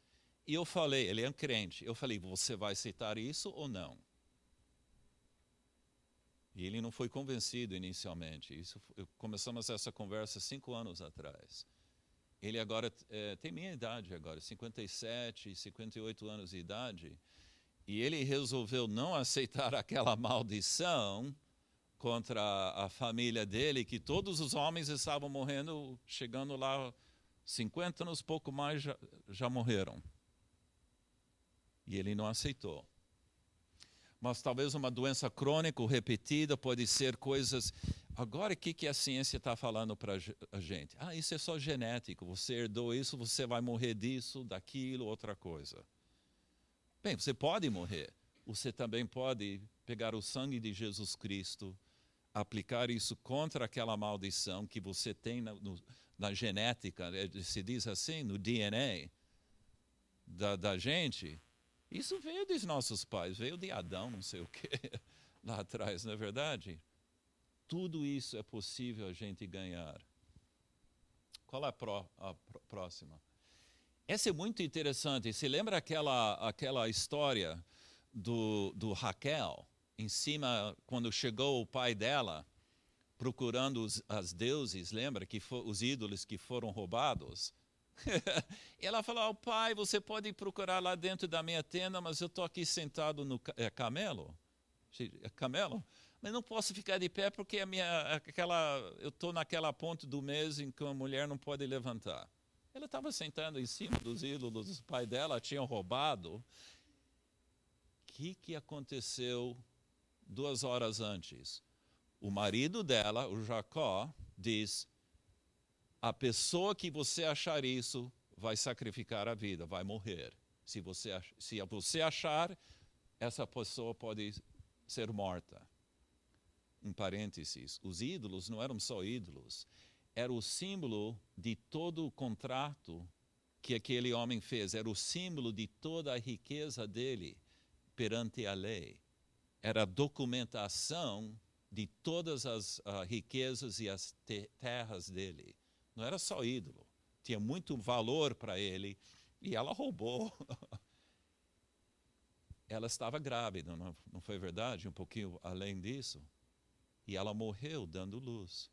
E eu falei, ele é um crente, eu falei, você vai aceitar isso ou não? E ele não foi convencido inicialmente. Começamos essa conversa 5 anos atrás. Ele agora tem minha idade agora, 57, 58 anos de idade. E ele resolveu não aceitar aquela maldição contra a família dele, que todos os homens estavam morrendo, chegando lá, 50 anos, pouco mais, já morreram. E ele não aceitou. Mas talvez uma doença crônica ou repetida pode ser coisas... Agora, o que a ciência está falando para a gente? Isso é só genético, você herdou isso, você vai morrer disso, daquilo, outra coisa. Bem, você pode morrer. Você também pode pegar o sangue de Jesus Cristo, aplicar isso contra aquela maldição que você tem na genética, se diz assim, no DNA da gente. Isso veio dos nossos pais, veio de Adão, não sei o que, lá atrás, não é verdade? Tudo isso é possível a gente ganhar. Qual é a próxima? Essa é muito interessante. Você lembra aquela história do Raquel, em cima, quando chegou o pai dela, procurando as deuses, lembra? Os ídolos que foram roubados? Ela falou, pai, você pode procurar lá dentro da minha tenda, mas eu estou aqui sentado no camelo? Camelo? Mas não posso ficar de pé porque eu estou naquela ponte do mês em que uma mulher não pode levantar. Ela estava sentada em cima dos ídolos do pai dela, tinham roubado. O que aconteceu 2 horas antes? O marido dela, o Jacó, diz, a pessoa que você achar isso vai sacrificar a vida, vai morrer. Se você achar, essa pessoa pode ser morta. Um parênteses, os ídolos não eram só ídolos, era o símbolo de todo o contrato que aquele homem fez, era o símbolo de toda a riqueza dele perante a lei. Era a documentação de todas as riquezas e as terras dele. Não era só ídolo, tinha muito valor para ele e ela roubou. Ela estava grávida, não foi verdade? Um pouquinho além disso. E ela morreu dando luz.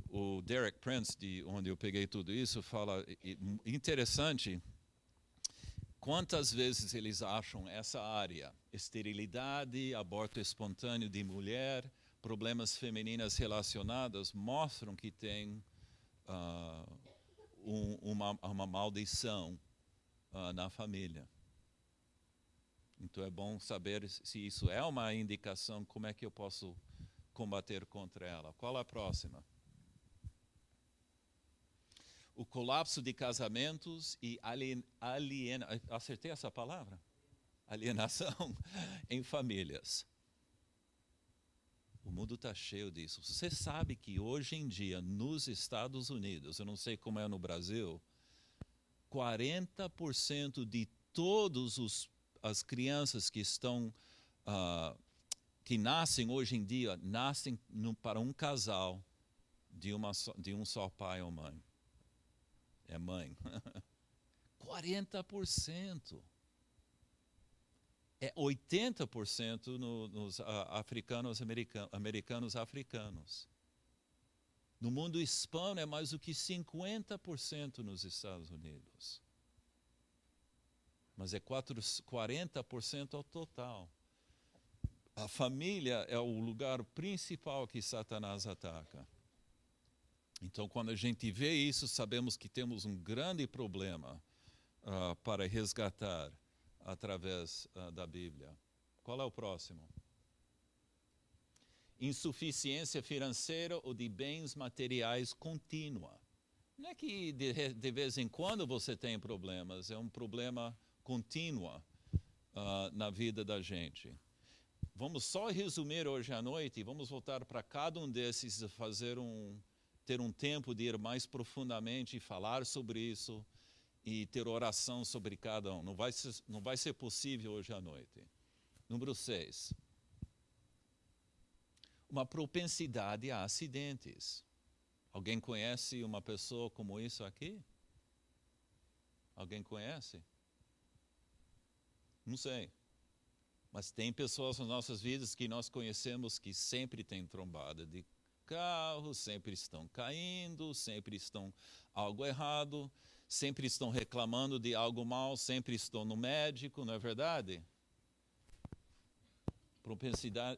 O Derek Prince, de onde eu peguei tudo isso, fala, interessante, quantas vezes eles acham essa área, esterilidade, aborto espontâneo de mulher, problemas femininos relacionados mostram que tem uma maldição na família. Então é bom saber se isso é uma indicação, como é que eu posso combater contra ela. Qual a próxima? O colapso de casamentos e acertei essa palavra? Alienação em famílias. O mundo está cheio disso. Você sabe que hoje em dia, nos Estados Unidos, eu não sei como é no Brasil, 40% de todas as crianças que nascem hoje em dia, nascem para um casal de um só pai ou mãe. É mãe. 40%. É 80% nos americanos africanos. No mundo hispano é mais do que 50% nos Estados Unidos. Mas é 40% ao total. A família é o lugar principal que Satanás ataca. Então, quando a gente vê isso, sabemos que temos um grande problema para resgatar através da Bíblia. Qual é o próximo? Insuficiência financeira ou de bens materiais contínua. Não é que de vez em quando você tem problemas, é um problema contínuo na vida da gente. Vamos só resumir hoje à noite e vamos voltar para cada um desses e ter um tempo de ir mais profundamente e falar sobre isso e ter oração sobre cada um. Não vai ser possível hoje à noite. Número 6. Uma propensidade a acidentes. Alguém conhece uma pessoa como isso aqui? Alguém conhece? Não sei. Mas tem pessoas nas nossas vidas que nós conhecemos que sempre têm trombada de carro, sempre estão caindo, sempre estão algo errado, sempre estão reclamando de algo mal, sempre estão no médico, não é verdade?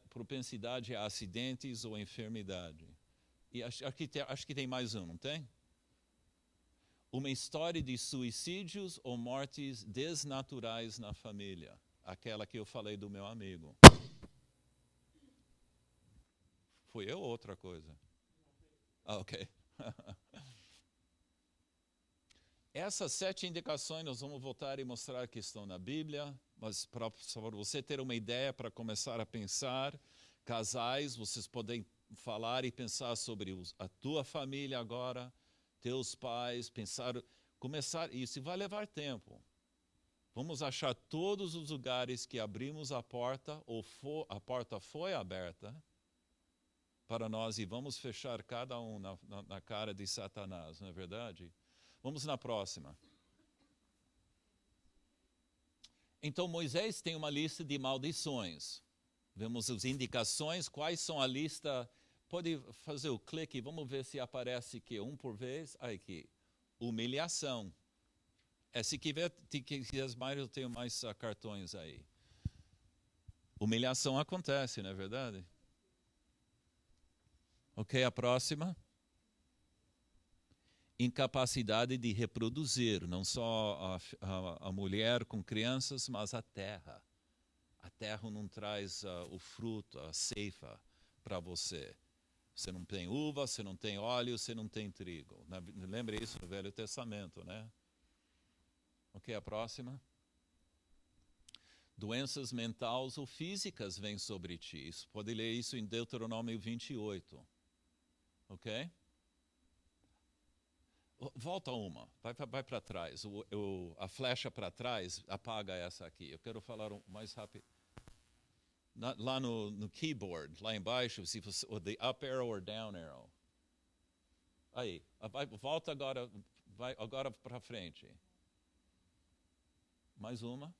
Propensidade a acidentes ou enfermidade. E acho que tem mais um, não tem? Uma história de suicídios ou mortes desnaturais na família. Aquela que eu falei do meu amigo. Foi eu ou outra coisa? Ok. Essas 7 indicações nós vamos voltar e mostrar que estão na Bíblia, mas para você ter uma ideia, para começar a pensar, casais, vocês podem falar e pensar sobre a tua família agora, teus pais, começar, isso vai levar tempo. Vamos achar todos os lugares que abrimos a porta, ou a porta foi aberta para nós, e vamos fechar cada um na cara de Satanás, não é verdade? Vamos na próxima. Então Moisés tem uma lista de maldições. Vemos as indicações, quais são a lista. Pode fazer o clique, vamos ver se aparece aqui um por vez. Aqui, humilhação. Se quiser mais, eu tenho mais cartões aí. Humilhação acontece, não é verdade? Ok, a próxima. Incapacidade de reproduzir, não só a mulher com crianças, mas a terra. A terra não traz o fruto, a ceifa para você. Você não tem uva, você não tem óleo, você não tem trigo. Lembra isso no Velho Testamento, né? Ok, a próxima. Doenças mentais ou físicas vêm sobre ti. Pode ler isso em Deuteronômio 28. Ok? Volta uma, vai para trás. A flecha para trás, apaga essa aqui. Eu quero falar mais rápido. Lá no keyboard, lá embaixo, se você, the up arrow or down arrow. Aí, volta agora, vai agora para frente. Mais uma.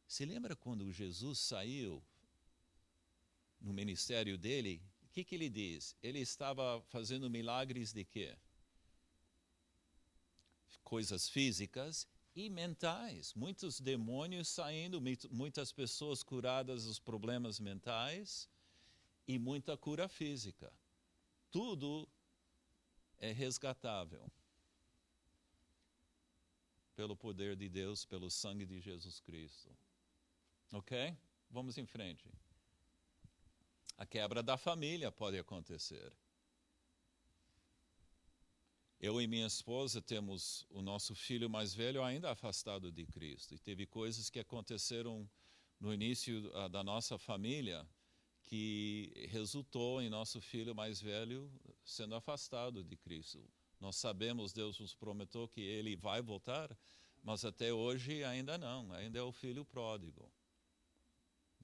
Se lembra quando Jesus saiu no ministério dele? O que ele diz? Ele estava fazendo milagres de quê? Coisas físicas e mentais. Muitos demônios saindo, muitas pessoas curadas dos problemas mentais. e muita cura física. Tudo é resgatável pelo poder de Deus, pelo sangue de Jesus Cristo. Ok? Vamos em frente. A quebra da família pode acontecer. Eu e minha esposa temos o nosso filho mais velho ainda afastado de Cristo. E teve coisas que aconteceram no início da nossa família que resultou em nosso filho mais velho sendo afastado de Cristo. Nós sabemos, Deus nos prometeu que ele vai voltar, mas até hoje ainda não, ainda é o filho pródigo.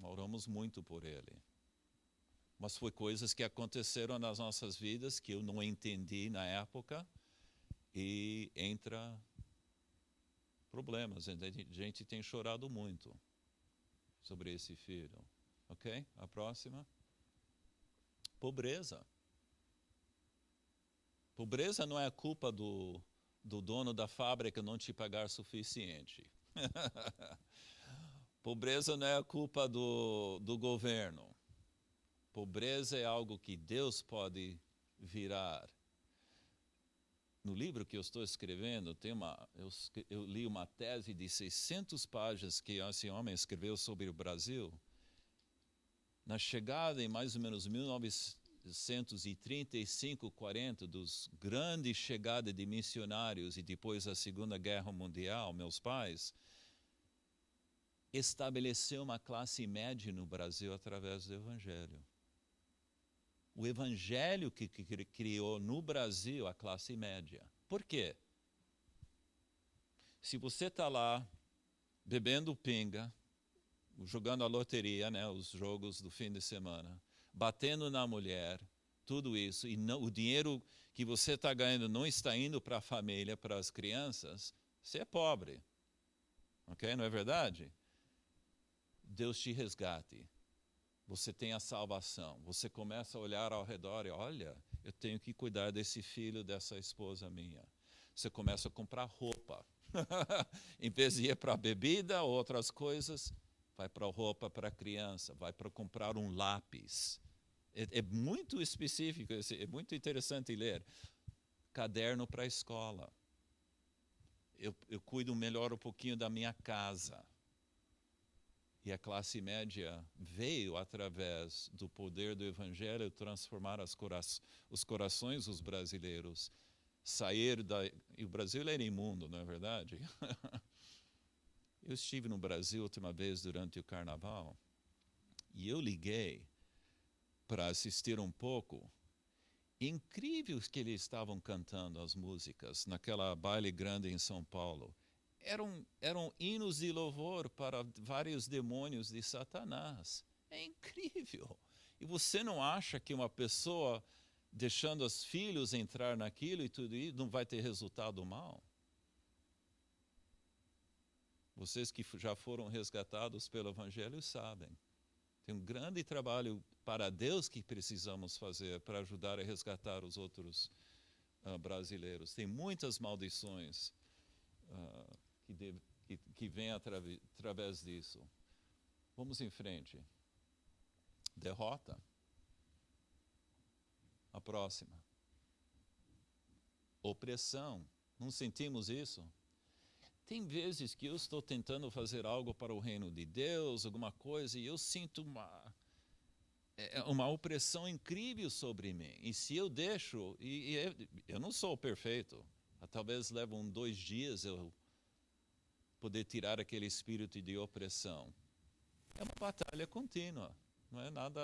Oramos muito por ele. Mas foi coisas que aconteceram nas nossas vidas que eu não entendi na época e entra problemas. A gente tem chorado muito sobre esse filho. Ok? A próxima. Pobreza. Pobreza não é a culpa do dono da fábrica não te pagar suficiente. Pobreza não é a culpa do governo. Pobreza é algo que Deus pode virar. No livro que eu estou escrevendo, eu li uma tese de 600 páginas que esse homem escreveu sobre o Brasil. Na chegada, em mais ou menos 1935, 40, dos grandes chegadas de missionários e depois da Segunda Guerra Mundial, meus pais, estabeleceu uma classe média no Brasil através do Evangelho. O Evangelho que criou no Brasil a classe média. Por quê? Se você está lá bebendo pinga, jogando a loteria, né, os jogos do fim de semana, batendo na mulher, tudo isso, e não, o dinheiro que você está ganhando não está indo para a família, para as crianças, você é pobre. Ok? Não é verdade? Deus te resgate. Você tem a salvação. Você começa a olhar ao redor e olha, eu tenho que cuidar desse filho, dessa esposa minha. Você começa a comprar roupa. Em vez de ir para bebida ou outras coisas, vai para roupa para a criança, vai para comprar um lápis. É muito específico, é muito interessante ler. Caderno para a escola. Eu cuido melhor um pouquinho da minha casa. E a classe média veio, através do poder do Evangelho, transformar os corações dos brasileiros. E o Brasil era imundo, não é verdade? Eu estive no Brasil última vez durante o Carnaval e eu liguei para assistir um pouco. Incrível que eles estavam cantando as músicas naquela baile grande em São Paulo. Eram hinos de louvor para vários demônios de Satanás. É incrível. E você não acha que uma pessoa deixando os filhos entrar naquilo e tudo isso não vai ter resultado mal? Vocês que já foram resgatados pelo Evangelho sabem. Tem um grande trabalho para Deus que precisamos fazer para ajudar a resgatar os outros brasileiros. Tem muitas maldições que vêm através disso. Vamos em frente. Derrota. A próxima. Opressão. Não sentimos isso? Tem vezes que eu estou tentando fazer algo para o reino de Deus, alguma coisa, e eu sinto uma opressão incrível sobre mim. E se eu deixo, eu não sou perfeito, talvez leve 2 dias eu poder tirar aquele espírito de opressão. É uma batalha contínua. Não é nada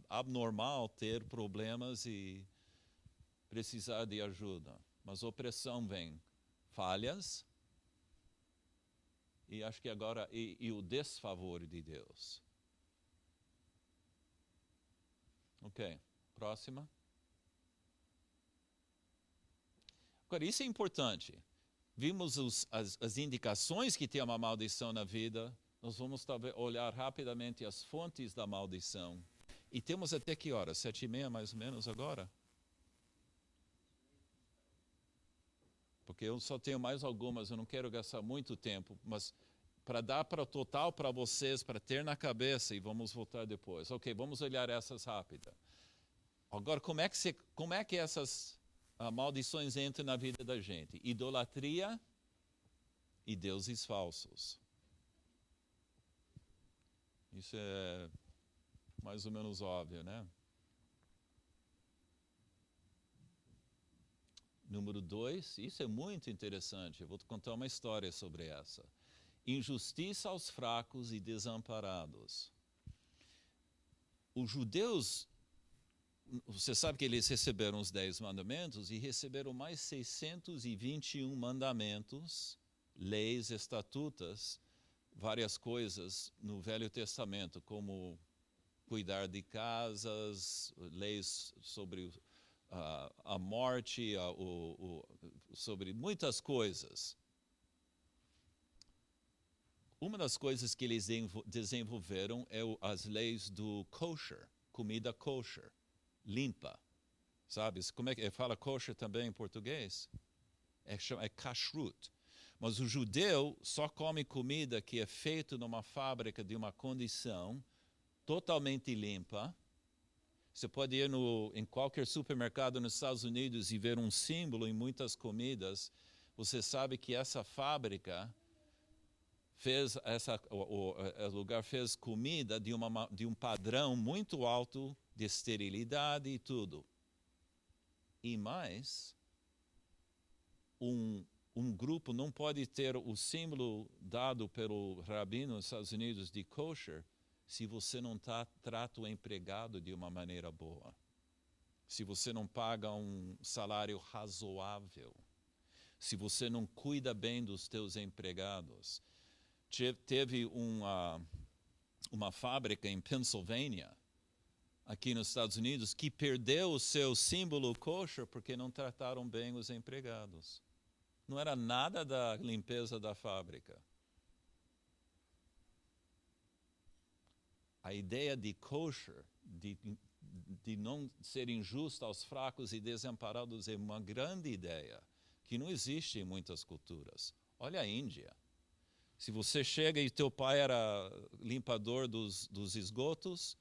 abnormal ter problemas e precisar de ajuda. Mas opressão vem. Falhas. E acho que agora, e o desfavor de Deus. Ok, próxima. Agora, isso é importante. Vimos as indicações que tem uma maldição na vida. Nós vamos olhar rapidamente as fontes da maldição. E temos até que hora? 7h30 mais ou menos agora? Porque eu só tenho mais algumas, eu não quero gastar muito tempo, mas para dar para o total para vocês, para ter na cabeça, e vamos voltar depois. Ok, vamos olhar essas rápidas. Agora, como é que essas maldições entram na vida da gente? Idolatria e deuses falsos. Isso é mais ou menos óbvio, né? Número 2, isso é muito interessante. Eu vou te contar uma história sobre essa. Injustiça aos fracos e desamparados. Os judeus, você sabe que eles receberam os 10 mandamentos e receberam mais 621 mandamentos, leis, estatutas, várias coisas no Velho Testamento, como cuidar de casas, leis sobre a morte, sobre muitas coisas. Uma das coisas que eles desenvolveram é as leis do kosher, comida kosher, limpa. Sabe? Como é que fala kosher também em português? É kashrut. Mas o judeu só come comida que é feita numa fábrica de uma condição totalmente limpa. Você pode ir em qualquer supermercado nos Estados Unidos e ver um símbolo em muitas comidas. Você sabe que essa fábrica o lugar fez comida de um padrão muito alto de esterilidade e tudo. E mais, um grupo não pode ter o símbolo dado pelo rabino nos Estados Unidos de kosher se você não trata o empregado de uma maneira boa. Se você não paga um salário razoável. Se você não cuida bem dos teus empregados. Teve uma fábrica em Pensilvânia, aqui nos Estados Unidos, que perdeu o seu símbolo kosher porque não trataram bem os empregados. Não era nada da limpeza da fábrica. A ideia de kosher, de não ser injusto aos fracos e desamparados, é uma grande ideia que não existe em muitas culturas. Olha a Índia. Se você chega e teu pai era limpador dos esgotos,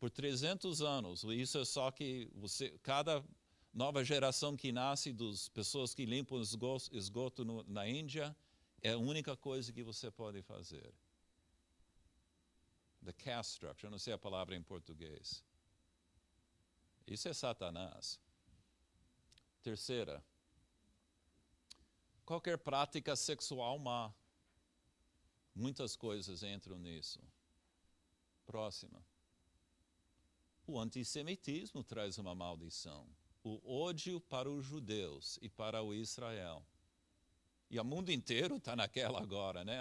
por 300 anos, isso é só que cada nova geração que nasce das pessoas que limpam esgoto na Índia, é a única coisa que você pode fazer. The caste structure, eu não sei a palavra em português. Isso é Satanás. Terceira, qualquer prática sexual má. Muitas coisas entram nisso. Próxima. O antissemitismo traz uma maldição. O ódio para os judeus e para o Israel. E o mundo inteiro está naquela agora, né?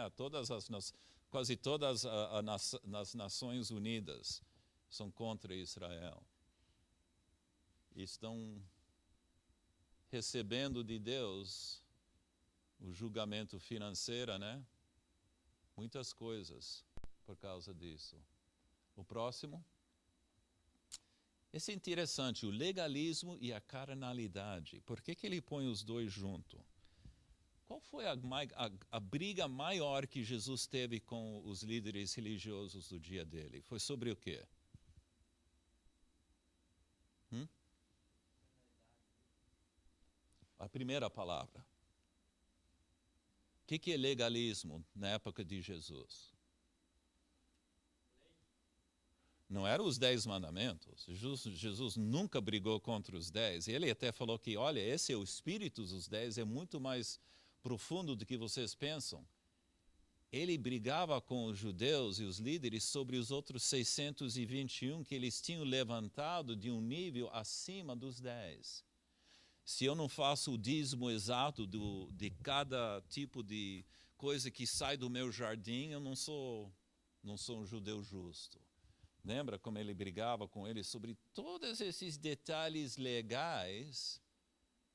Quase todas as Nações Unidas são contra Israel. E estão recebendo de Deus o julgamento financeiro, né? Muitas coisas por causa disso. O próximo. Esse é interessante, o legalismo e a carnalidade. Por que ele põe os dois juntos? Qual foi a briga maior que Jesus teve com os líderes religiosos do dia dele? Foi sobre o quê? A primeira palavra. O que é legalismo na época de Jesus? Não eram os 10 mandamentos. Jesus nunca brigou contra os 10. Ele até falou que, olha, esse é o espírito dos 10, é muito mais profundo do que vocês pensam. Ele brigava com os judeus e os líderes sobre os outros 621 que eles tinham levantado de um nível acima dos 10. Se eu não faço o dízimo exato de cada tipo de coisa que sai do meu jardim, eu não sou um judeu justo. Lembra como ele brigava com eles sobre todos esses detalhes legais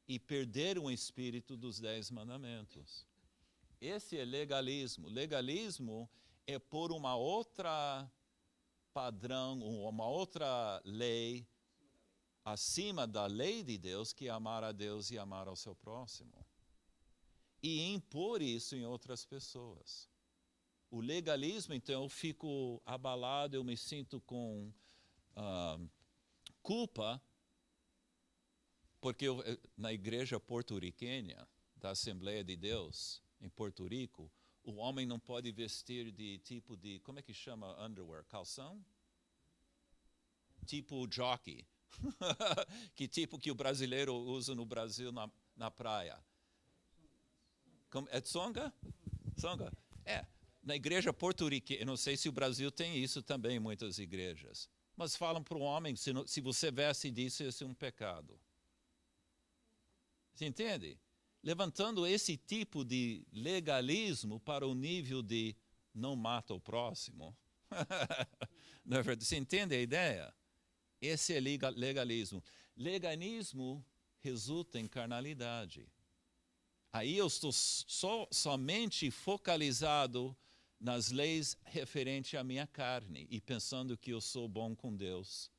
e perderam o espírito dos 10 mandamentos. Esse é legalismo. Legalismo é por uma outra padrão, uma outra lei, acima da lei de Deus, que é amar a Deus e amar ao seu próximo. E impor isso em outras pessoas. O legalismo, então, eu fico abalado, eu me sinto com culpa, porque na igreja porto-riquenha, da Assembleia de Deus, em Porto Rico, o homem não pode vestir de tipo de, como é que chama underwear? Calção? Tipo jockey. Que tipo que o brasileiro usa no Brasil na praia. É tsonga? Tsonga? É. Na igreja porto-riquenha, não sei se o Brasil tem isso também em muitas igrejas. Mas falam para o homem, se você veste disso, isso é um pecado. Você entende? Levantando esse tipo de legalismo para o nível de não mata o próximo. Não é verdade? Você entende a ideia? Esse é legalismo. Legalismo resulta em carnalidade. Aí eu estou somente focalizado nas leis referentes à minha carne e pensando que eu sou bom com Deus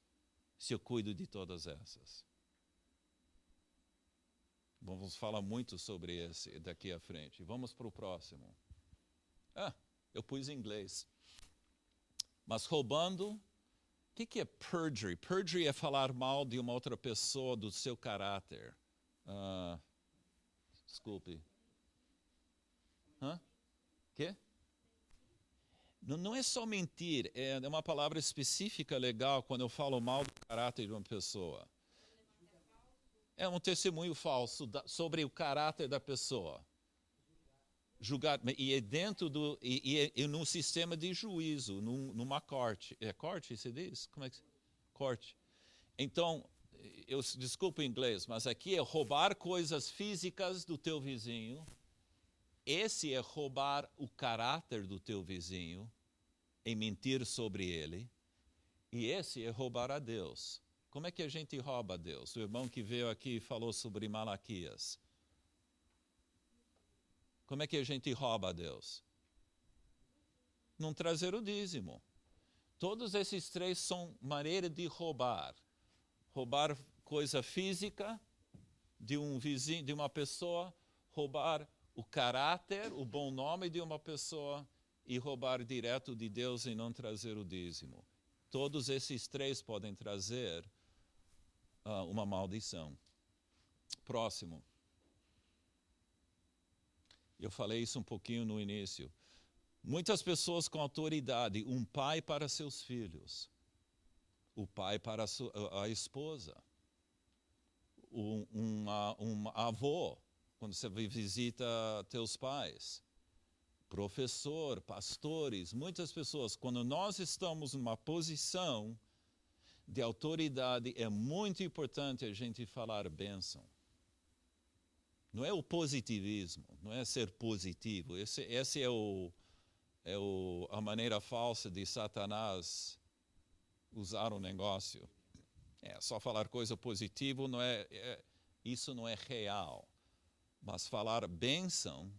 se eu cuido de todas essas. Vamos falar muito sobre esse daqui à frente. Vamos para o próximo. Eu pus em inglês. Mas roubando, o que é perjury? Perjury é falar mal de uma outra pessoa, do seu caráter. Desculpe. Quê? Não é só mentir, é uma palavra específica legal quando eu falo mal do caráter de uma pessoa. É um testemunho falso sobre o caráter da pessoa. Julgar, e é dentro do. E num sistema de juízo, numa corte. É corte, se diz? Como é que. Corte. Então, desculpa o inglês, mas aqui é roubar coisas físicas do teu vizinho. Esse é roubar o caráter do teu vizinho e mentir sobre ele. E esse é roubar a Deus. Como é que a gente rouba a Deus? O irmão que veio aqui falou sobre Malaquias. Como é que a gente rouba a Deus? Não trazer o dízimo. Todos esses três são maneira de roubar. Roubar coisa física de um vizinho, de uma pessoa, roubar o caráter, o bom nome de uma pessoa e roubar direto de Deus e não trazer o dízimo. Todos esses três podem trazer uma maldição. Próximo. Eu falei isso um pouquinho no início. Muitas pessoas com autoridade, um pai para seus filhos, o pai para a esposa, um avô, quando você visita teus pais, professor, pastores, muitas pessoas, quando nós estamos numa posição de autoridade, é muito importante a gente falar bênção. Não é o positivismo, não é ser positivo. Esse é a maneira falsa de Satanás usar o negócio. Só falar coisa positiva isso não é real. Mas falar bênção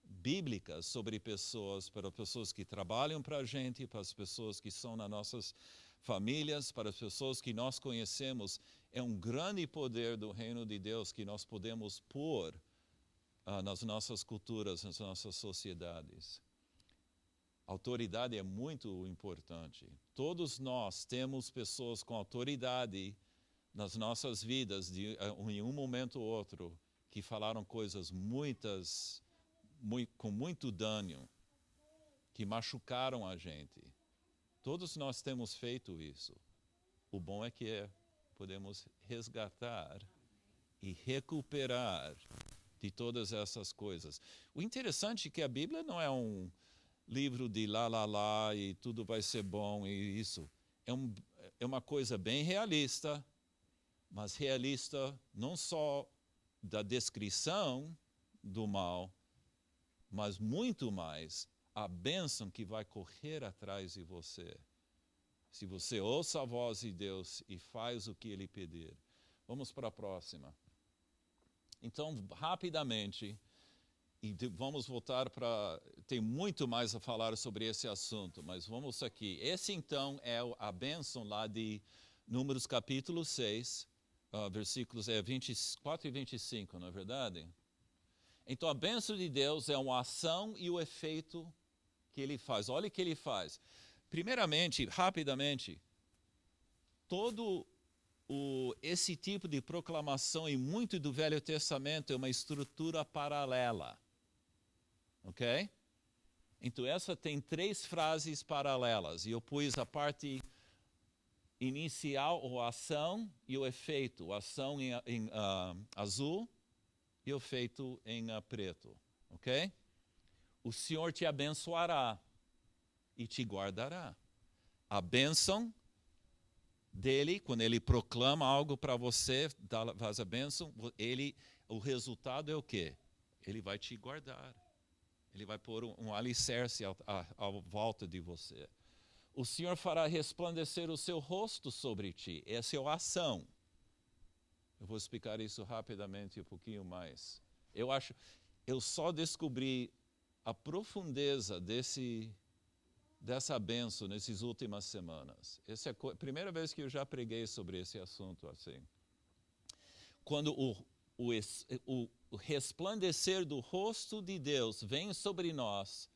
bíblicas sobre pessoas, para pessoas que trabalham para a gente, para as pessoas que são nas nossas famílias, para as pessoas que nós conhecemos, é um grande poder do reino de Deus que nós podemos pôr nas nossas culturas, nas nossas sociedades. Autoridade é muito importante. Todos nós temos pessoas com autoridade nas nossas vidas, em um momento ou outro, que falaram coisas com muito dano, que machucaram a gente. Todos nós temos feito isso. O bom é que podemos resgatar e recuperar de todas essas coisas. O interessante é que a Bíblia não é um livro de lá e tudo vai ser bom e isso. É uma coisa bem realista, mas realista não só da descrição do mal, mas muito mais a bênção que vai correr atrás de você. Se você ouça a voz de Deus e faz o que Ele pedir. Vamos para a próxima. Então, rapidamente, e vamos voltar para... Tem muito mais a falar sobre esse assunto, mas vamos aqui. Esse, então, é a bênção lá de Números capítulo 6, versículos 24 e 25, não é verdade? Então, a bênção de Deus é uma ação e o efeito que ele faz. Olha o que ele faz. Primeiramente, rapidamente, todo esse tipo de proclamação e muito do Velho Testamento é uma estrutura paralela. Ok? Então essa tem 3 frases paralelas. E eu pus a parte inicial, ou ação, e o efeito. A ação em azul e o efeito em preto. Ok? O Senhor te abençoará e te guardará. A bênção dele, quando ele proclama algo para você, faz a bênção, o resultado é o quê? Ele vai te guardar. Ele vai pôr um alicerce à volta de você. O Senhor fará resplandecer o seu rosto sobre ti. Essa é a ação. Eu vou explicar isso rapidamente um pouquinho mais. Eu só descobri a profundeza dessa bênção nessas últimas semanas. Essa é a primeira vez que eu já preguei sobre esse assunto assim. Quando o resplandecer do rosto de Deus vem sobre nós,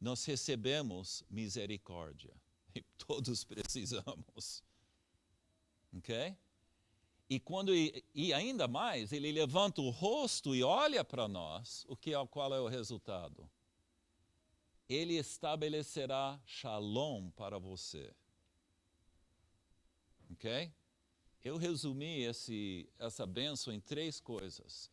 nós recebemos misericórdia. E todos precisamos. Ok? E ainda mais, ele levanta o rosto e olha para nós, qual é o resultado? Ele estabelecerá shalom para você. Ok? Eu resumi essa bênção em 3 coisas.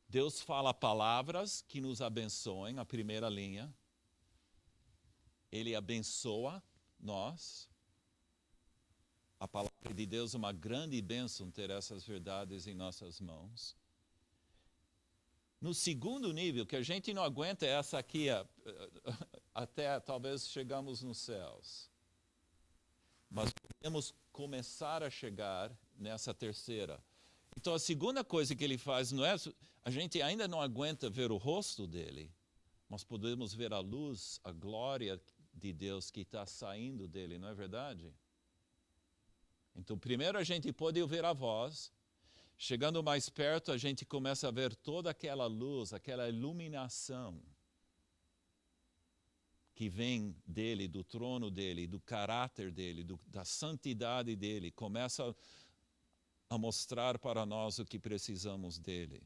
Deus fala palavras que nos abençoem, a primeira linha. Ele abençoa nós. A palavra de Deus é uma grande bênção ter essas verdades em nossas mãos. No segundo nível, que a gente não aguenta essa aqui, até talvez chegamos nos céus. Mas podemos começar a chegar nessa terceira. Então a segunda coisa que ele faz não é, a gente ainda não aguenta ver o rosto dele, mas podemos ver a luz, a glória de Deus que está saindo dele, não é verdade? Então primeiro a gente pode ouvir a voz. Chegando mais perto, a gente começa a ver toda aquela luz, aquela iluminação que vem dele, do trono dele, do caráter dele, da santidade dele. Começa a mostrar para nós o que precisamos dele.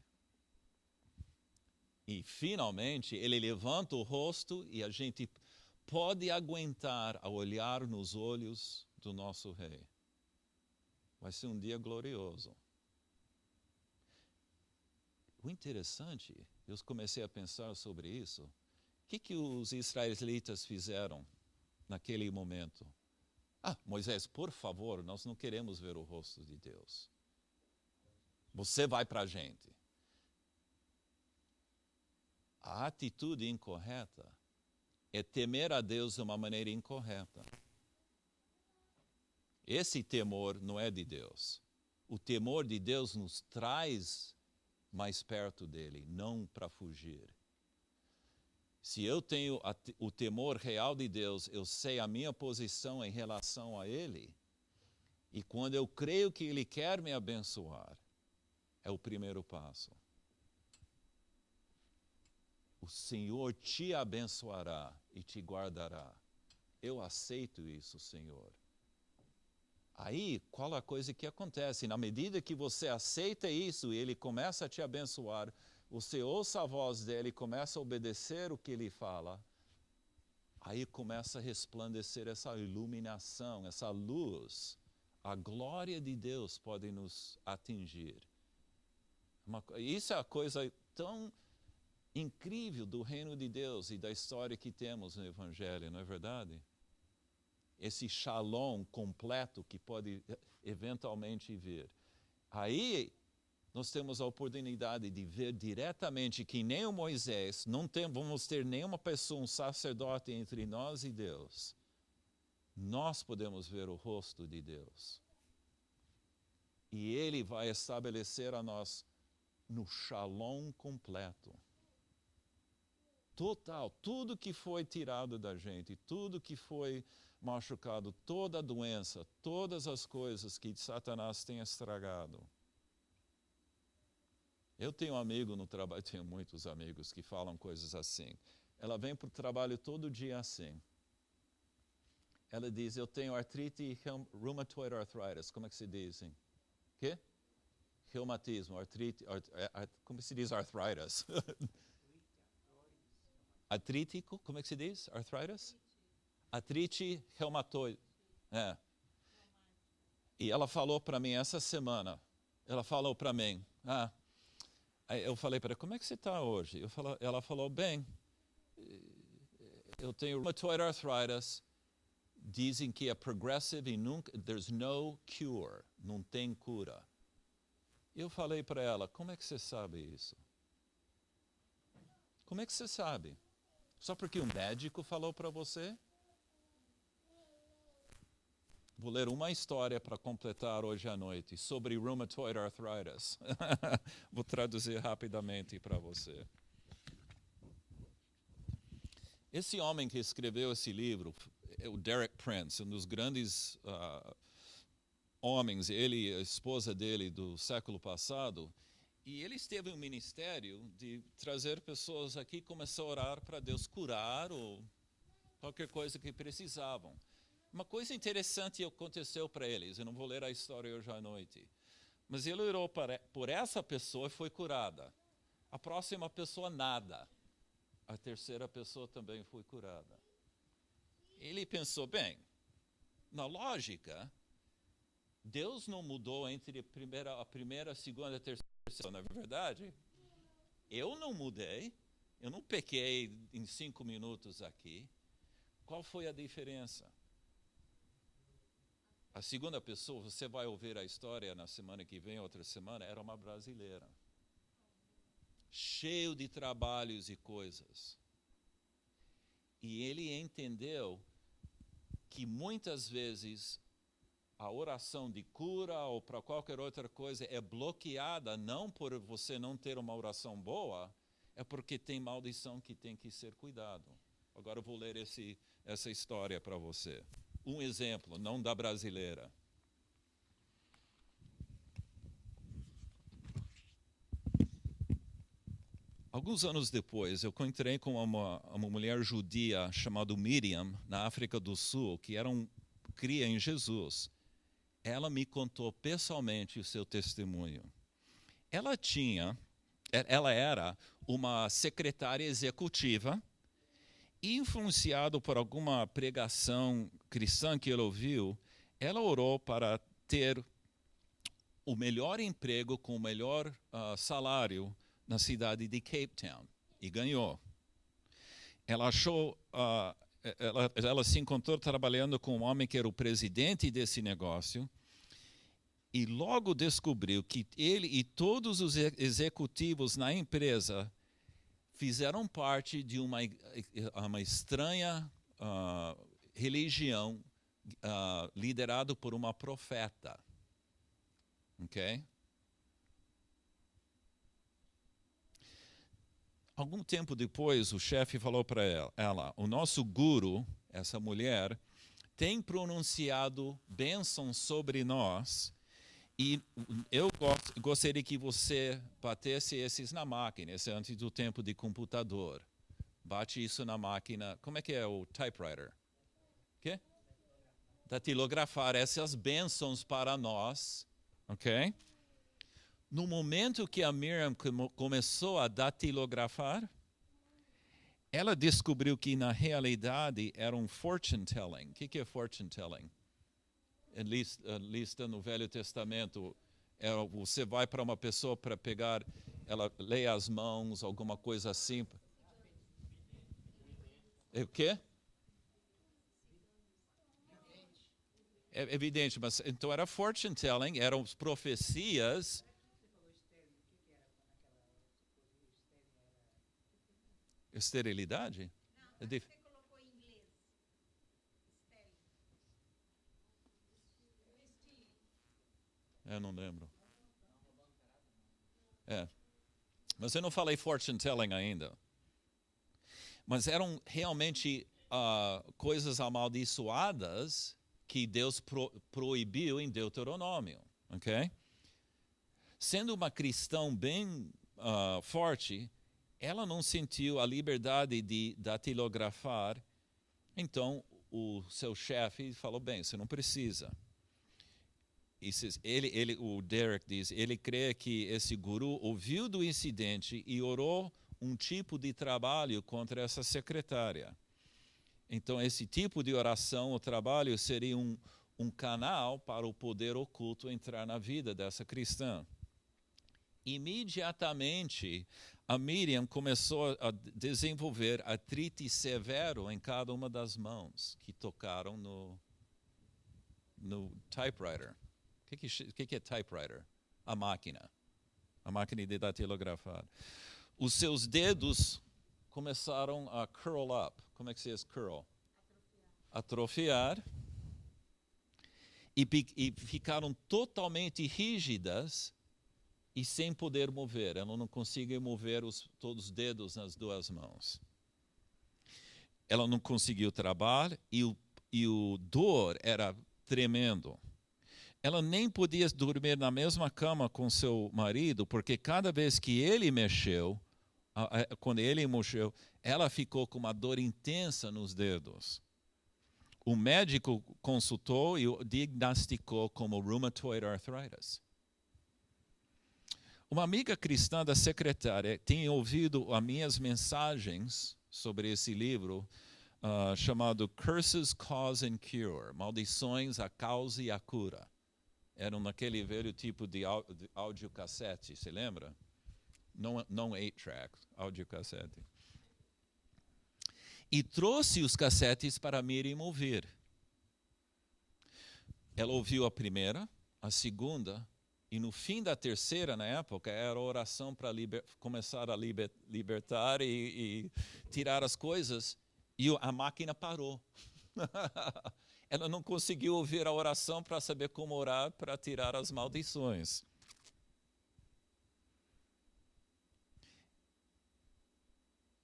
E, finalmente, ele levanta o rosto e a gente pode aguentar a olhar nos olhos do nosso Rei. Vai ser um dia glorioso. O interessante, eu comecei a pensar sobre isso. O que os israelitas fizeram naquele momento? Moisés, por favor, nós não queremos ver o rosto de Deus. Você vai para a gente. A atitude incorreta é temer a Deus de uma maneira incorreta. Esse temor não é de Deus. O temor de Deus nos traz mais perto dele, não para fugir. Se eu tenho o temor real de Deus, eu sei a minha posição em relação a Ele, e quando eu creio que Ele quer me abençoar, é o primeiro passo. O Senhor te abençoará e te guardará. Eu aceito isso, Senhor. Aí, qual a coisa que acontece? Na medida que você aceita isso e Ele começa a te abençoar, você ouça a voz dEle, começa a obedecer o que Ele fala, aí começa a resplandecer essa iluminação, essa luz. A glória de Deus pode nos atingir. Isso é a coisa tão incrível do reino de Deus e da história que temos no Evangelho, não é verdade? Esse shalom completo que pode eventualmente vir. Aí nós temos a oportunidade de ver diretamente que nem o Moisés, vamos ter nenhuma pessoa, um sacerdote entre nós e Deus. Nós podemos ver o rosto de Deus. E Ele vai estabelecer a nós no shalom completo. Total, tudo que foi tirado da gente, tudo que foi machucado, toda a doença, todas as coisas que Satanás tem estragado. Eu tenho um amigo no trabalho, tenho muitos amigos que falam coisas assim. Ela vem para o trabalho todo dia assim. Ela diz, eu tenho artrite rheumatoid arthritis. Como é que se diz? Hein? Quê? Reumatismo, artrite, como se diz arthritis? Artrítico, como é que se diz? Arthritis? Artrite reumatoide. É. E ela falou para mim essa semana, ela falou para mim, aí eu falei para ela, como é que você está hoje? Ela falou, bem, eu tenho rheumatoid arthritis, dizem que é progressive e nunca, there's no cure, não tem cura. Eu falei para ela, como é que você sabe isso? Como é que você sabe? Só porque um médico falou para você? Vou ler uma história para completar hoje à noite sobre rheumatoid arthritis. Vou traduzir rapidamente para você. Esse homem que escreveu esse livro é o Derek Prince, um dos grandes homens, ele e a esposa dele do século passado, e ele esteve no ministério de trazer pessoas aqui, começou a orar para Deus curar ou qualquer coisa que precisavam. Uma coisa interessante aconteceu para eles, eu não vou ler a história hoje à noite, mas ele orou por essa pessoa e foi curada. A próxima pessoa, nada. A terceira pessoa também foi curada. Ele pensou, bem, na lógica, Deus não mudou entre a primeira, a segunda e a terceira pessoa, não é verdade? Eu não mudei, eu não pequei em 5 minutos aqui. Qual foi a diferença? A segunda pessoa, você vai ouvir a história na semana que vem, outra semana, era uma brasileira. Cheio de trabalhos e coisas. E ele entendeu que muitas vezes a oração de cura ou para qualquer outra coisa é bloqueada não por você não ter uma oração boa, é porque tem maldição que tem que ser cuidado. Agora eu vou ler essa história para você. Um exemplo, não da brasileira. Alguns anos depois, eu encontrei com uma mulher judia chamada Miriam, na África do Sul, que cria em Jesus. Ela me contou pessoalmente o seu testemunho. Ela era uma secretária executiva, influenciado por alguma pregação cristã que ela ouviu, ela orou para ter o melhor emprego com o melhor salário na cidade de Cape Town e ganhou. Ela achou, ela se encontrou trabalhando com um homem que era o presidente desse negócio e logo descobriu que ele e todos os executivos na empresa fizeram parte de uma estranha religião liderada por uma profeta. Ok? Algum tempo depois, o chefe falou para ela, o nosso guru, essa mulher, tem pronunciado bênçãos sobre nós e eu gostaria que você batesse esses na máquina, esse é antes do tempo de computador. Bate isso na máquina, como é que é o typewriter? Quê? Datilografar essas bênçãos para nós, ok? No momento que a Miriam começou a datilografar, ela descobriu que na realidade era um fortune telling. O que é fortune telling? Lista no Velho Testamento, você vai para uma pessoa para pegar, ela lê as mãos, alguma coisa assim. É o quê? É evidente, mas então era fortune telling, eram profecias. Esterilidade? Não, você colocou em inglês. Estéril. Eu não lembro. Mas eu não falei fortune telling ainda. Mas eram realmente coisas amaldiçoadas que Deus proibiu em Deuteronômio. Okay? Sendo uma cristã bem forte, ela não sentiu a liberdade de datilografar. Então, o seu chefe falou, bem, você não precisa. O Derek diz, ele crê que esse guru ouviu do incidente e orou um tipo de trabalho contra essa secretária. Então, esse tipo de oração ou trabalho seria um canal para o poder oculto entrar na vida dessa cristã. Imediatamente, a Miriam começou a desenvolver artrite severo em cada uma das mãos que tocaram no typewriter. O que é typewriter? A máquina de datilografar. Os seus dedos começaram a curl up. Como é que se diz curl? Atrofiar. E ficaram totalmente rígidas e sem poder mover. Ela não conseguia mover todos os dedos nas duas mãos. Ela não conseguiu trabalhar e o dor era tremendo. Ela nem podia dormir na mesma cama com seu marido, porque cada vez que ele mexeu, quando ele mexeu, ela ficou com uma dor intensa nos dedos. O médico consultou e o diagnosticou como rheumatoid arthritis. Uma amiga cristã da secretária tinha ouvido as minhas mensagens sobre esse livro chamado Curses, Cause and Cure, Maldições, a Causa e a Cura. Eram naquele velho tipo de audiocassete, se lembra? Não 8-track, audiocassete. E trouxe os cassetes para Miriam ouvir. Ela ouviu a primeira, a segunda, e no fim da terceira, na época, era a oração para começar a libertar e tirar as coisas, e a máquina parou. Ela não conseguiu ouvir a oração para saber como orar para tirar as maldições.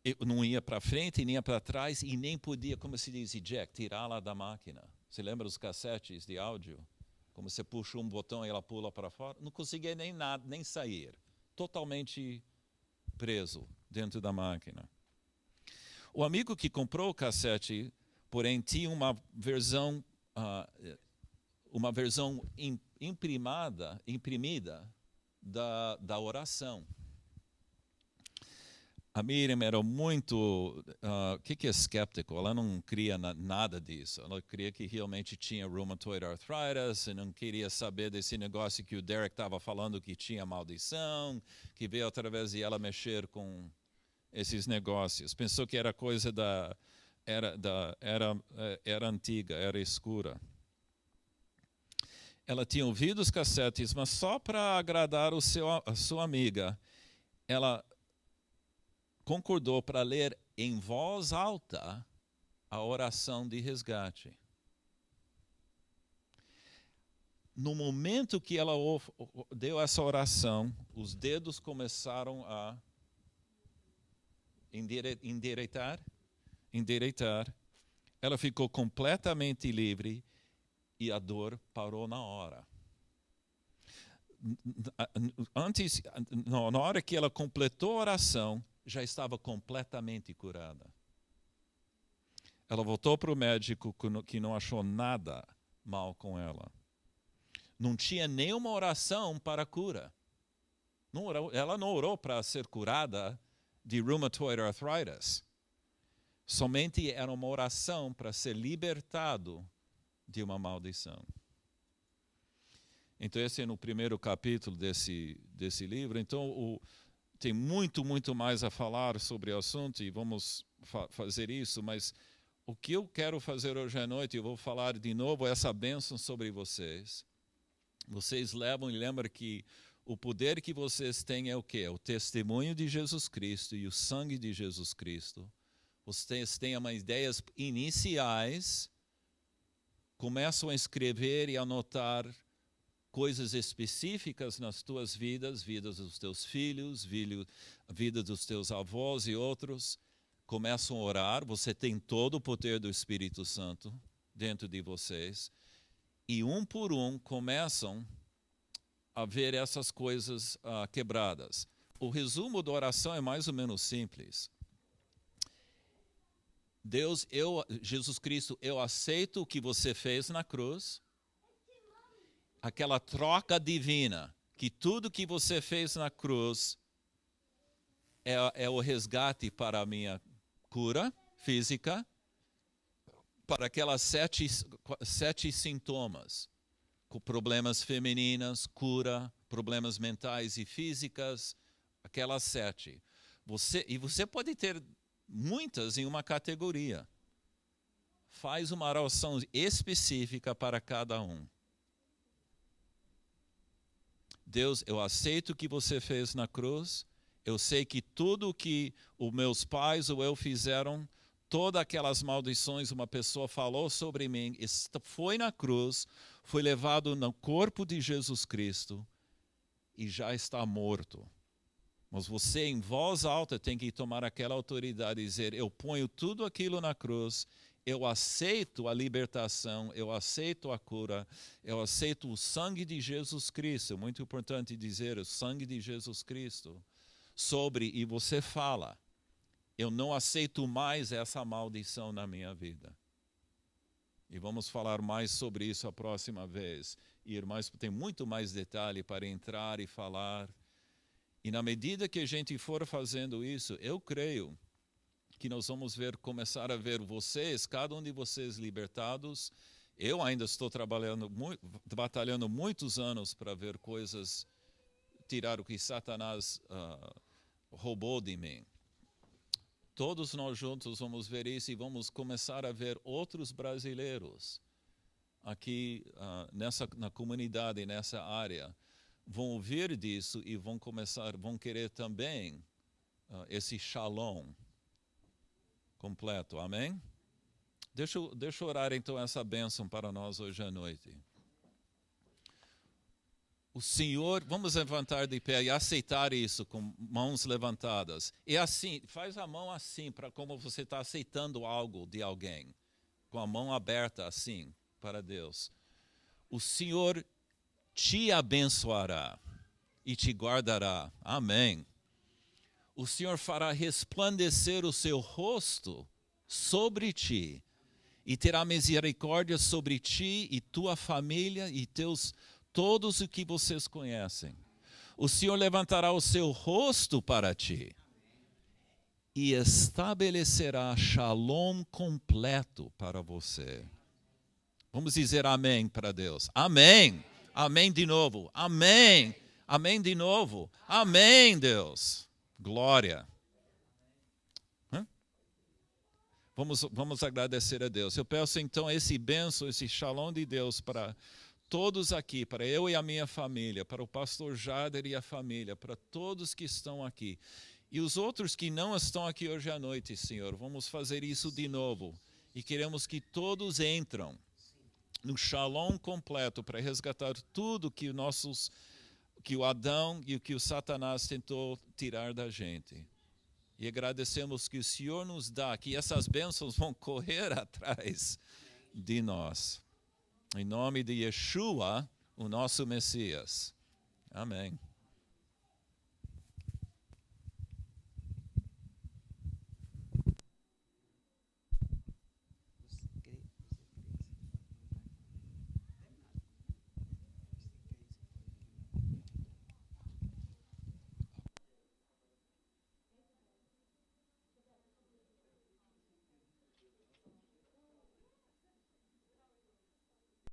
Eu não ia para frente, nem ia para trás, e nem podia, como se diz, eject, tirá-la da máquina. Você lembra os cassetes de áudio? Como você puxa um botão e ela pula para fora? Não conseguia nem nada, nem sair. Totalmente preso dentro da máquina. O amigo que comprou o cassete, porém, tinha uma versão imprimida da oração. A Miriam era muito, que é escéptico? Ela não cria nada disso. Ela cria que realmente tinha rheumatoid arthritis e não queria saber desse negócio que o Derek estava falando que tinha maldição, que veio através de ela mexer com esses negócios. Pensou que era coisa era antiga, era escura. Ela tinha ouvido os cassetes, mas só para agradar a sua amiga, ela concordou para ler em voz alta a oração de resgate. No momento que ela deu essa oração, os dedos começaram a endireitar. Ela ficou completamente livre e a dor parou na hora. Na hora que ela completou a oração, já estava completamente curada. Ela voltou para o médico que não achou nada mal com ela. Não tinha nenhuma oração para a cura. Ela não orou para ser curada de rheumatoid arthritis. Somente era uma oração para ser libertado de uma maldição. Então, esse é no primeiro capítulo desse livro. Então, tem muito mais a falar sobre o assunto e vamos fazer isso, mas o que eu quero fazer hoje à noite, eu vou falar de novo essa bênção sobre vocês. Vocês levam e lembram que o poder que vocês têm é o quê? O testemunho de Jesus Cristo e o sangue de Jesus Cristo. Vocês têm umas ideias iniciais, começam a escrever e anotar coisas específicas nas tuas vidas dos teus filhos, vida dos teus avós e outros, começam a orar, você tem todo o poder do Espírito Santo dentro de vocês, e um por um começam a ver essas coisas quebradas. o resumo da oração é mais ou menos simples. Deus, Jesus Cristo, eu aceito o que você fez na cruz. Aquela troca divina, que tudo que você fez na cruz é o resgate para a minha cura física, para aquelas sete sintomas, com problemas femininos, cura, problemas mentais e físicas, aquelas 7. Você pode ter muitas em uma categoria. Faz uma oração específica para cada um. Deus, eu aceito o que você fez na cruz. Eu sei que tudo o que os meus pais ou eu fizeram, todas aquelas maldições uma pessoa falou sobre mim, foi na cruz, foi levado no corpo de Jesus Cristo e já está morto. Mas você, em voz alta, tem que tomar aquela autoridade e dizer, eu ponho tudo aquilo na cruz, eu aceito a libertação, eu aceito a cura, eu aceito o sangue de Jesus Cristo. Muito importante dizer, o sangue de Jesus Cristo. E você fala, eu não aceito mais essa maldição na minha vida. E vamos falar mais sobre isso a próxima vez. Tem muito mais detalhe para entrar e falar. E na medida que a gente for fazendo isso, eu creio que nós vamos começar a ver vocês, cada um de vocês libertados. Eu ainda estou batalhando muitos anos para ver coisas, tirar o que Satanás roubou de mim. Todos nós juntos vamos ver isso e vamos começar a ver outros brasileiros aqui na comunidade, nessa área, vão ouvir disso e vão querer também esse shalom completo. Amém? Deixa eu orar então essa bênção para nós hoje à noite. O Senhor, vamos levantar de pé e aceitar isso com mãos levantadas. E assim, faz a mão assim, como você está aceitando algo de alguém. Com a mão aberta assim, para Deus. O Senhor te abençoará e te guardará. Amém. O Senhor fará resplandecer o seu rosto sobre ti e terá misericórdia sobre ti e tua família e todos os que vocês conhecem. O Senhor levantará o seu rosto para ti e estabelecerá shalom completo para você. Vamos dizer amém para Deus. Amém. Amém de novo. Amém. Amém de novo. Amém, Deus. Glória. Vamos agradecer a Deus. Eu peço então esse bênção, esse shalom de Deus para todos aqui, para eu e a minha família, para o pastor Jader e a família, para todos que estão aqui. E os outros que não estão aqui hoje à noite, Senhor, vamos fazer isso de novo. E queremos que todos entram no shalom completo para resgatar tudo que o Adão e o que o Satanás tentou tirar da gente. E agradecemos que o Senhor nos dá, que essas bênçãos vão correr atrás de nós. Em nome de Yeshua, o nosso Messias. Amém.